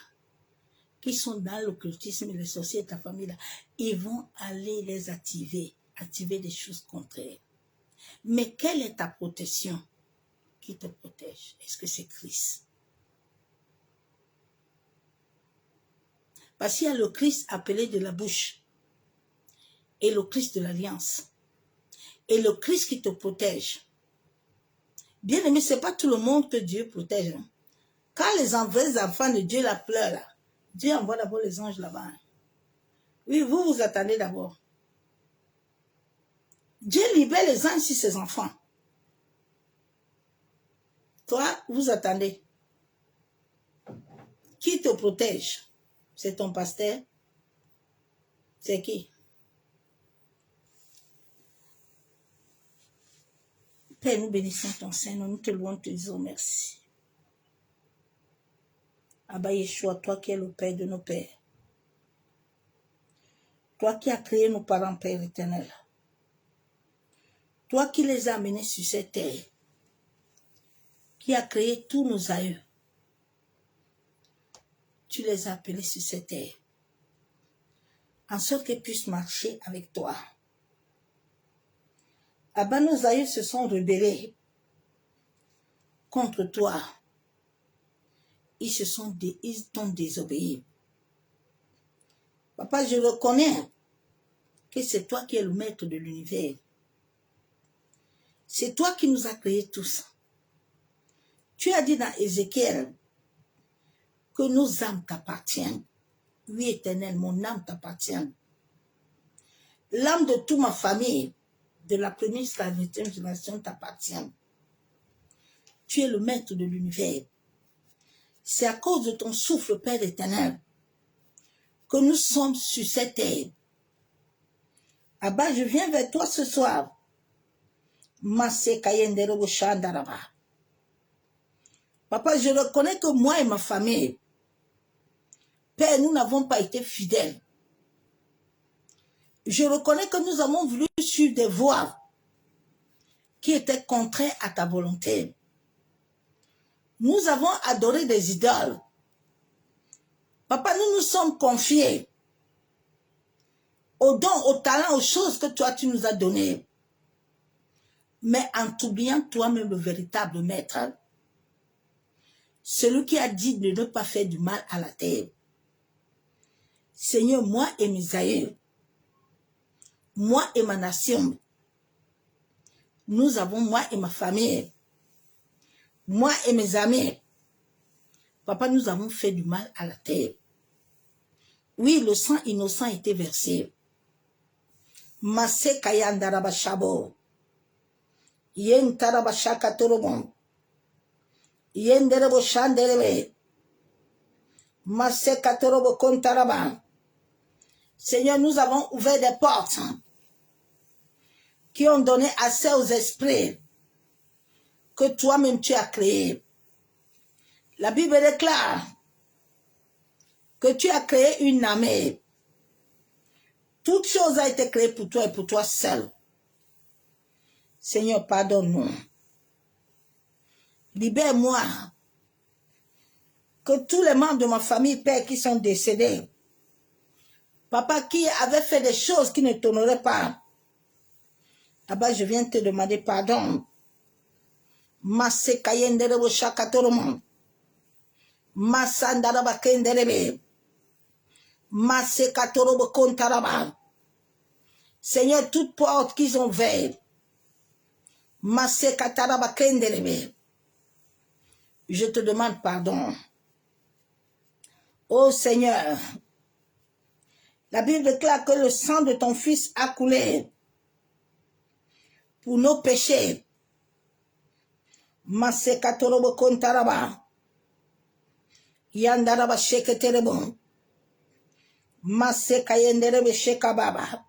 qui sont dans l'occultisme et les sorciers de ta famille là, ils vont aller les activer des choses contraires. Mais quelle est ta protection qui te protège? Est-ce que c'est Christ? Parce qu'il y a le Christ appelé de la bouche et le Christ de l'alliance et le Christ qui te protège. Bien aimé, ce n'est pas tout le monde que Dieu protège. Hein. Quand les vrais enfants de Dieu la pleurent, là, Dieu envoie d'abord les anges là-bas. Hein. Oui, vous attendez d'abord. Dieu libère les anges sur ses enfants. Toi, vous attendez. Qui te protège? C'est ton pasteur? C'est qui? Père, nous bénissons ton Seigneur, nous te louons, te disons merci. Abba Yeshua, toi qui es le Père de nos pères. Toi qui as créé nos parents, Père éternel. Toi qui les as amenés sur cette terre. Qui as créé tous nos aïeux. Tu les as appelés sur cette terre. En sorte qu'ils puissent marcher avec toi. Abba, nos aïeux se sont rebellés contre toi. Ils t'ont désobéi. Papa, je reconnais que c'est toi qui es le maître de l'univers. C'est toi qui nous as créés tous. Tu as dit dans Ézéchiel que nos âmes t'appartiennent. Oui, Éternel, mon âme t'appartient. L'âme de toute ma famille, de la première jusqu'à la 20e génération, t'appartient. Tu es le maître de l'univers. C'est à cause de ton souffle, Père éternel, que nous sommes sur cette terre. Abba, je viens vers toi ce soir. Papa, je reconnais que moi et ma famille, Père, nous n'avons pas été fidèles. Je reconnais que nous avons voulu suivre des voies qui étaient contraires à ta volonté. Nous avons adoré des idoles. Papa, nous nous sommes confiés aux dons, aux talents, aux choses que toi, tu nous as données. Mais en t'oubliant toi-même le véritable maître, celui qui a dit de ne pas faire du mal à la terre. Seigneur, moi et mes aïeux, moi et ma nation, nous avons, moi et ma famille, moi et mes amis, papa, nous avons fait du mal à la terre. Oui, le sang innocent a été versé. Masé kayandaraba shabo. Yen taraba shaka torobon. Yen derebo shanderebe. Masé katorobo kontaraba. Seigneur, nous avons ouvert des portes qui ont donné accès aux esprits que toi-même tu as créés. La Bible déclare que tu as créé une armée. Toute chose a été créée pour toi et pour toi seul. Seigneur, pardonne-nous. Libère-moi. Que tous les membres de ma famille, Père, qui sont décédés, papa, qui avait fait des choses qui ne t'honoraient pas, là-bas, je viens te demander pardon. Masse kayenderebo shakatoromo. Massandaraba kenderebe. Masse katorobo kontaraba. Seigneur, toutes portes qu'ils ont ouvertes, Masse kataraba kenderebe. Je te demande pardon. Oh Seigneur, la Bible déclare que le sang de ton Fils a coulé pour nos péchés. Masse katorobo kontaraba. Yandaraba sheketerebo. Masse kayenderebe shekababa.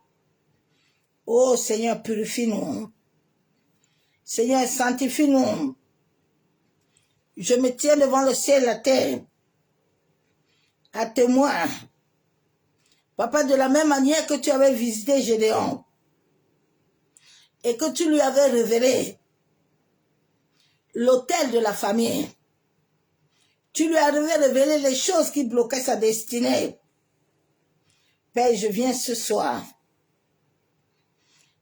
Oh Seigneur, purifie-nous. Seigneur, sanctifie-nous. Je me tiens devant le ciel et la terre, à témoin. Papa, de la même manière que tu avais visité Gédéon et que tu lui avais révélé l'autel de la famille, tu lui avais révélé les choses qui bloquaient sa destinée. Père, je viens ce soir.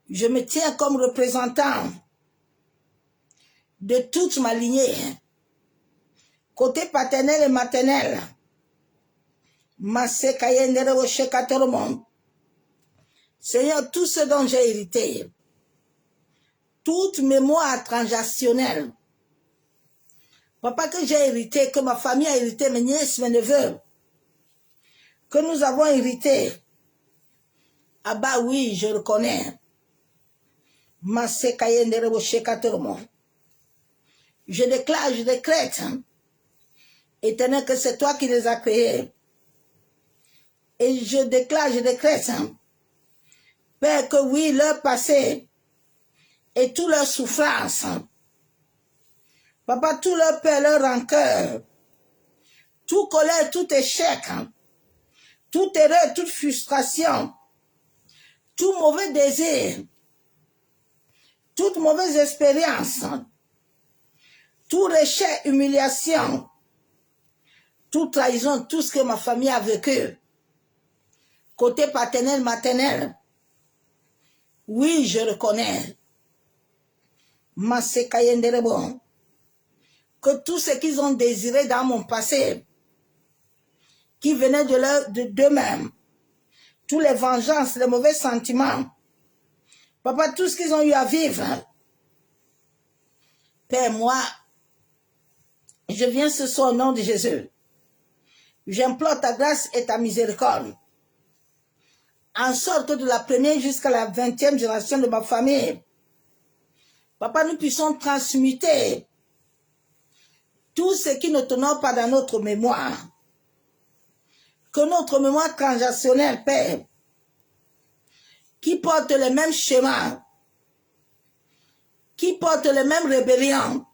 Je me tiens comme représentant de toute ma lignée, côté paternel et maternel. Seigneur, tout ce dont j'ai hérité, toute mémoire transgénérationnelle, papa, que j'ai hérité, que ma famille a hérité, mes nièces, mes neveux, que nous avons hérité, ah bah oui, je reconnais. Je déclare, je décrète, Éternel, que c'est toi qui les as créés. Et je déclare, je décrète, Père, que oui, leur passé et toute leur souffrance, papa, tout leur peur, leur rancœur, tout colère, tout échec, toute erreur, toute frustration, tout mauvais désir, toute mauvaise expérience, tout rejet, humiliation, toute trahison, tout ce que ma famille a vécu, côté paternel, maternel, oui, je reconnais, que tout ce qu'ils ont désiré dans mon passé, qui venait d'eux-mêmes, tous les vengeances, les mauvais sentiments, papa, tout ce qu'ils ont eu à vivre, Père, moi, je viens ce soir au nom de Jésus. J'implore ta grâce et ta miséricorde, en sorte que de la première jusqu'à la 20e génération de ma famille, Papa, nous puissions transmuter tout ce qui ne t'honore pas dans notre mémoire. Que notre mémoire transactionnelle, Père, qui porte les mêmes schémas, qui porte les mêmes rébellions,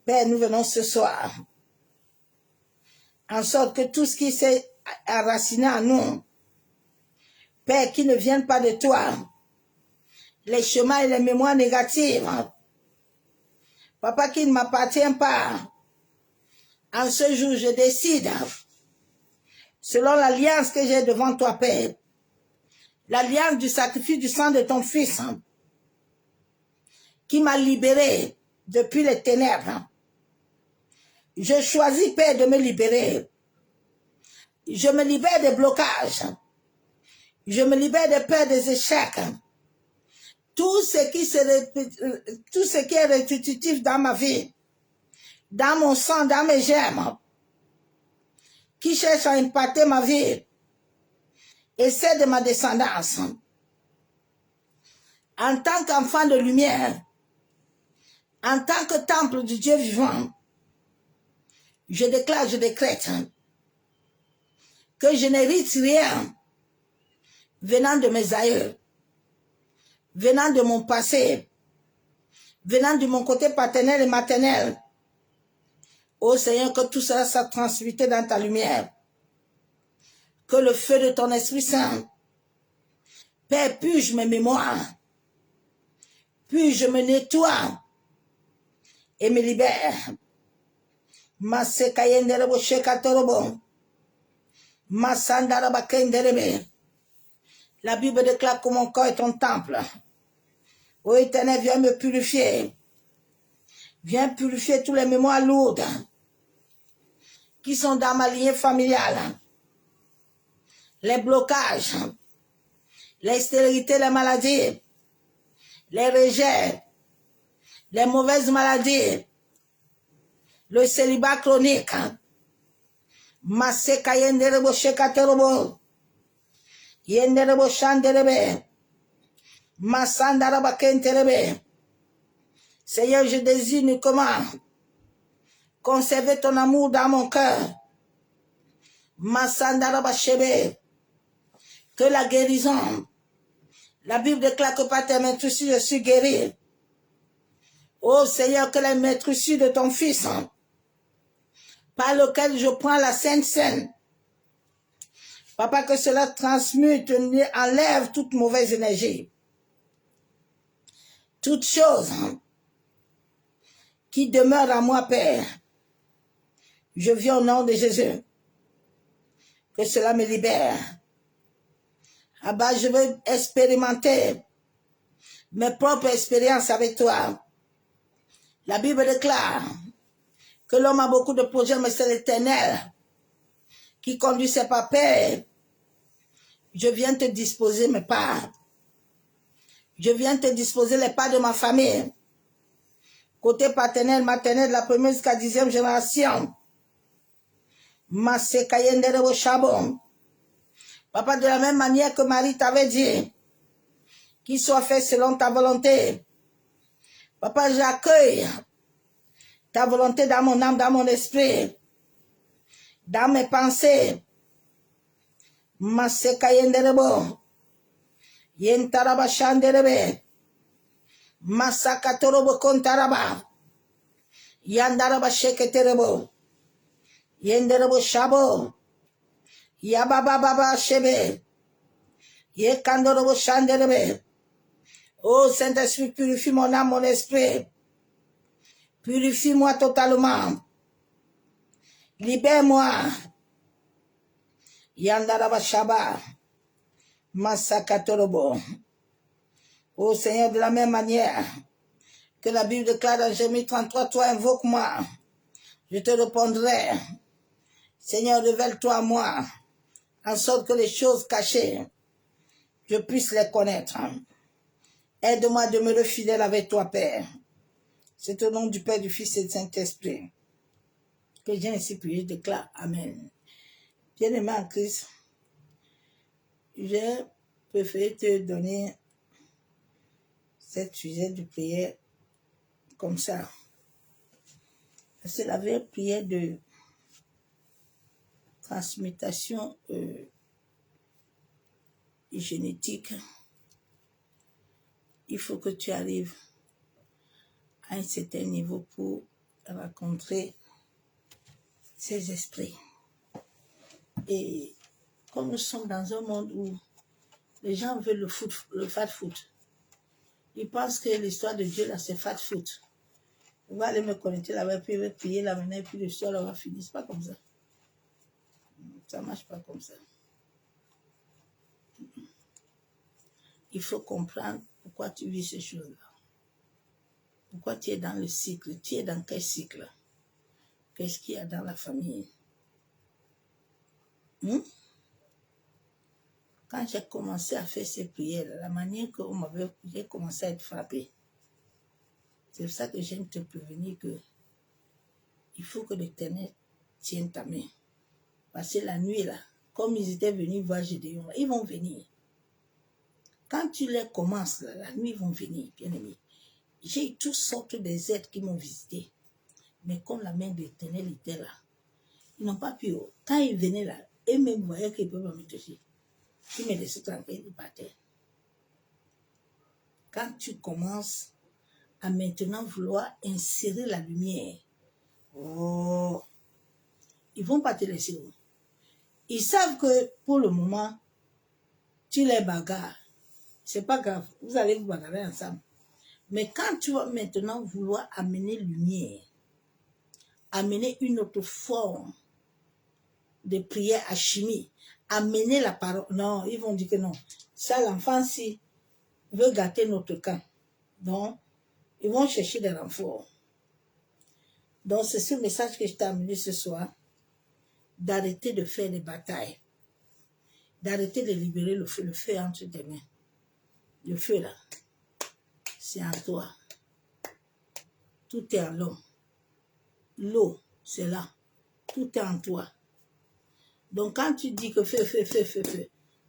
Père, nous venons ce soir, en sorte que tout ce qui s'est enraciné en nous, Père, qui ne viennent pas de toi, les schémas et les mémoires négatives, Papa, qui ne m'appartient pas, en ce jour, je décide, selon l'alliance que j'ai devant toi, Père, l'alliance du sacrifice du sang de ton Fils, qui m'a libéré depuis les ténèbres. Je choisis, Père, de me libérer. Je me libère des blocages. Je me libère des peurs, des échecs. Tout ce qui est répétitif dans ma vie, dans mon sang, dans mes germes, qui cherche à impacter ma vie et celle de ma descendance. En tant qu'enfant de lumière, en tant que temple du Dieu vivant, je déclare, je décrète que je n'hérite rien venant de mes aïeux, venant de mon passé, venant de mon côté paternel et maternel. Ô Seigneur, que tout cela soit transmuté dans ta lumière. Que le feu de ton Esprit Saint, Père, purge mes mémoires, purge me nettoie et me libère. Masekayenderebo shekatorobo. Masandaraba kenderebe. La Bible déclare que mon corps est ton temple. Ô Éternel, viens me purifier. Viens purifier toutes les mémoires lourdes qui sont dans ma lignée familiale. Les blocages, les stérilités, les maladies, les rejets, les mauvaises maladies, le célibat chronique. Maseka yenderebo shekaterobo. Yenderebo shanderebe. Masandaraba kenterebe. Seigneur, je désire uniquement conserver ton amour dans mon cœur. Masandaraba shebe. Que la guérison, la Bible déclare que par tes maîtrises je suis guéri. Oh Seigneur, que les maîtrises de ton Fils, par lequel je prends la Sainte Seine, Papa, que cela transmute, enlève toute mauvaise énergie. Toute chose qui demeure à moi, Père, je viens au nom de Jésus. Que cela me libère. Abba, je veux expérimenter mes propres expériences avec toi. La Bible déclare que l'homme a beaucoup de projets, mais c'est l'Éternel qui conduit ses pas. Père, je viens te disposer mes parts. Je viens te disposer les parts de ma famille. Côté paternel, maternel, de la première jusqu'à 10e génération. Masekayendere Chabon. Papa, de la même manière que Marie t'avait dit, qu'il soit fait selon ta volonté. Papa, j'accueille ta volonté dans mon âme, dans mon esprit, dans mes pensées. Masekayenderebo. Yentaraba shanderebe. Masakatorobo kontaraba. Yandaraba sheketerebo. Yenderebo shabo. Yabababa shebe. Yekandorobo shanderebe. Oh Saint-Esprit, purifie mon âme, mon esprit. Purifie-moi totalement. Libère-moi. Yandaraba shaba. Masakatorobo. Oh Seigneur, de la même manière que la Bible déclare dans Jérémie 33, toi invoque-moi, je te répondrai. Seigneur, révèle-toi à moi, en sorte que les choses cachées, je puisse les connaître. Aide-moi à demeurer fidèle avec toi, Père. C'est au nom du Père, du Fils et du Saint-Esprit. que j'ai ainsi prié, je déclare Amen. Bien-aimé en Christ, j'ai préféré te donner cette sujet de prière comme ça. C'est la vraie prière de transmutation génétique. Il faut que tu arrives à un certain niveau pour rencontrer ces esprits. Et comme nous sommes dans un monde où les gens veulent le fat foot, ils pensent que l'histoire de Dieu là c'est fat foot. On va aller me connecter là-bas, puis il va prier là maintenant, et puis l'histoire là va finir. C'est pas comme ça. Ça marche pas comme ça. Il faut comprendre pourquoi tu vis ces choses-là. Pourquoi tu es dans le cycle. Tu es dans quel cycle? Qu'est-ce qu'il y a dans la famille? Quand j'ai commencé à faire ces prières, la manière que j'ai commencé à être frappé, c'est pour ça que j'aime te prévenir que il faut que l'Éternel tienne ta main. Parce que la nuit, là, comme ils étaient venus voir Gédéon, ils vont venir. Quand tu les commences, là, la nuit, ils vont venir, bien aimé. J'ai eu toutes sortes des êtres qui m'ont visité. Mais comme la main de l'Éternel était là, ils n'ont pas pu. Quand ils venaient là, eux-mêmes voyaient qu'ils ne peuvent pas me toucher. Ils me laissaient tranquille, ils partaient. Quand tu commences à maintenant vouloir insérer la lumière, oh, ils ne vont pas te laisser. Ils savent que pour le moment, tu les bagarres. C'est pas grave, vous allez vous bagarrer ensemble. Mais quand tu vas maintenant vouloir amener lumière, amener une autre forme de prière à chimie, amener la parole, non, ils vont dire que non. Ça, l'enfant, si veut gâter notre camp. Donc, ils vont chercher des renforts. Donc, c'est ce message que je t'ai amené ce soir, d'arrêter de faire des batailles, d'arrêter de libérer le feu entre tes mains. Le feu, là, c'est en toi. Tout est en l'homme. L'eau, c'est là. Tout est en toi. Donc, quand tu dis que feu,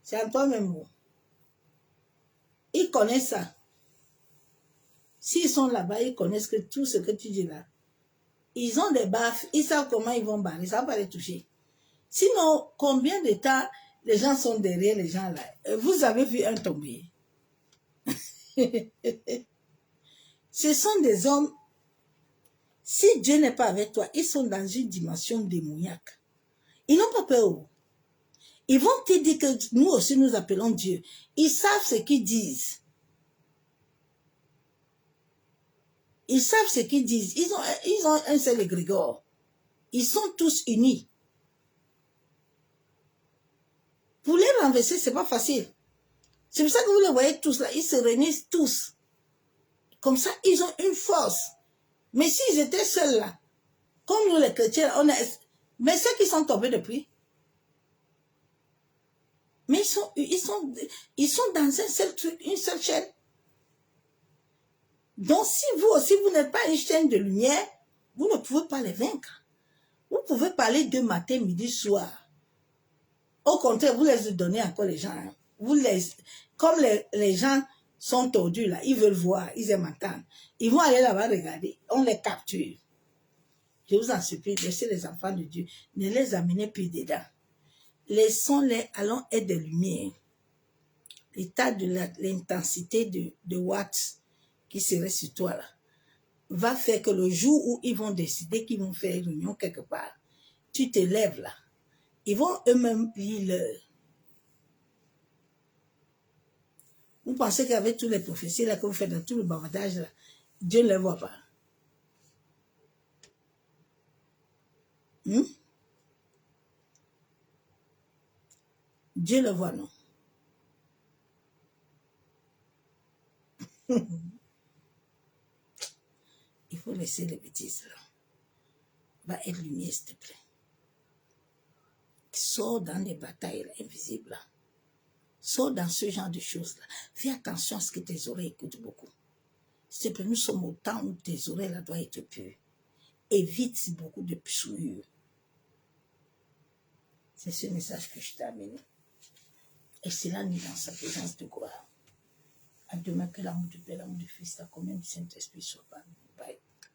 c'est en toi-même. Ils connaissent ça. S'ils sont là-bas, ils connaissent que tout ce que tu dis là. Ils ont des baffes, ils savent comment ils vont barrer, ça va pas les toucher. Sinon, combien de temps les gens sont derrière les gens là? Vous avez vu un tomber. Ce sont des hommes, si Dieu n'est pas avec toi, ils sont dans une dimension démoniaque. Ils n'ont pas peur. Ils vont te dire que nous aussi nous appelons Dieu. Ils savent ce qu'ils disent. Ils savent ce qu'ils disent. Ils ont un seul égrégore. Ils sont tous unis. Pour les renverser, c'est pas facile. C'est pour ça que vous les voyez tous là. Ils se réunissent tous. Comme ça, ils ont une force. Mais s'ils étaient seuls là, comme nous les chrétiens, mais ceux qui sont tombés depuis, mais ils sont dans un seul truc, une seule chaîne. Donc si vous aussi, vous n'êtes pas une chaîne de lumière, vous ne pouvez pas les vaincre. Vous pouvez parler de matin, midi, soir. Au contraire, vous les donnez encore les gens. Hein. Comme les gens sont tordus là, ils veulent voir, ils aiment entendre. Ils vont aller là-bas regarder, on les capture. Je vous en supplie, laissez les enfants de Dieu, ne les amenez plus dedans. Laissons-les, allons être des lumières. L'état de l'intensité de watts qui serait sur toi là, va faire que le jour où ils vont décider qu'ils vont faire une réunion quelque part, tu te lèves là. Ils vont eux-mêmes lire l'heure. Vous pensez qu'avec tous les prophéties là que vous faites dans tout le bavardage là, Dieu ne les voit pas. Dieu le voit, non? Il faut laisser les bêtises là. Va être lumière, s'il te plaît. Sors dans les batailles là, invisibles là. Sors dans ce genre de choses là. Fais attention à ce que tes oreilles écoutent beaucoup. S'il te plaît, nous sommes au temps où tes oreilles là doivent être pures. évite beaucoup de souillures. C'est ce message que je t'ai amené. Et c'est là, nous, dans sa présence de gloire. À demain, que l'amour du Père, l'amour du Fils, la communion du Saint-Esprit soit parmi nous.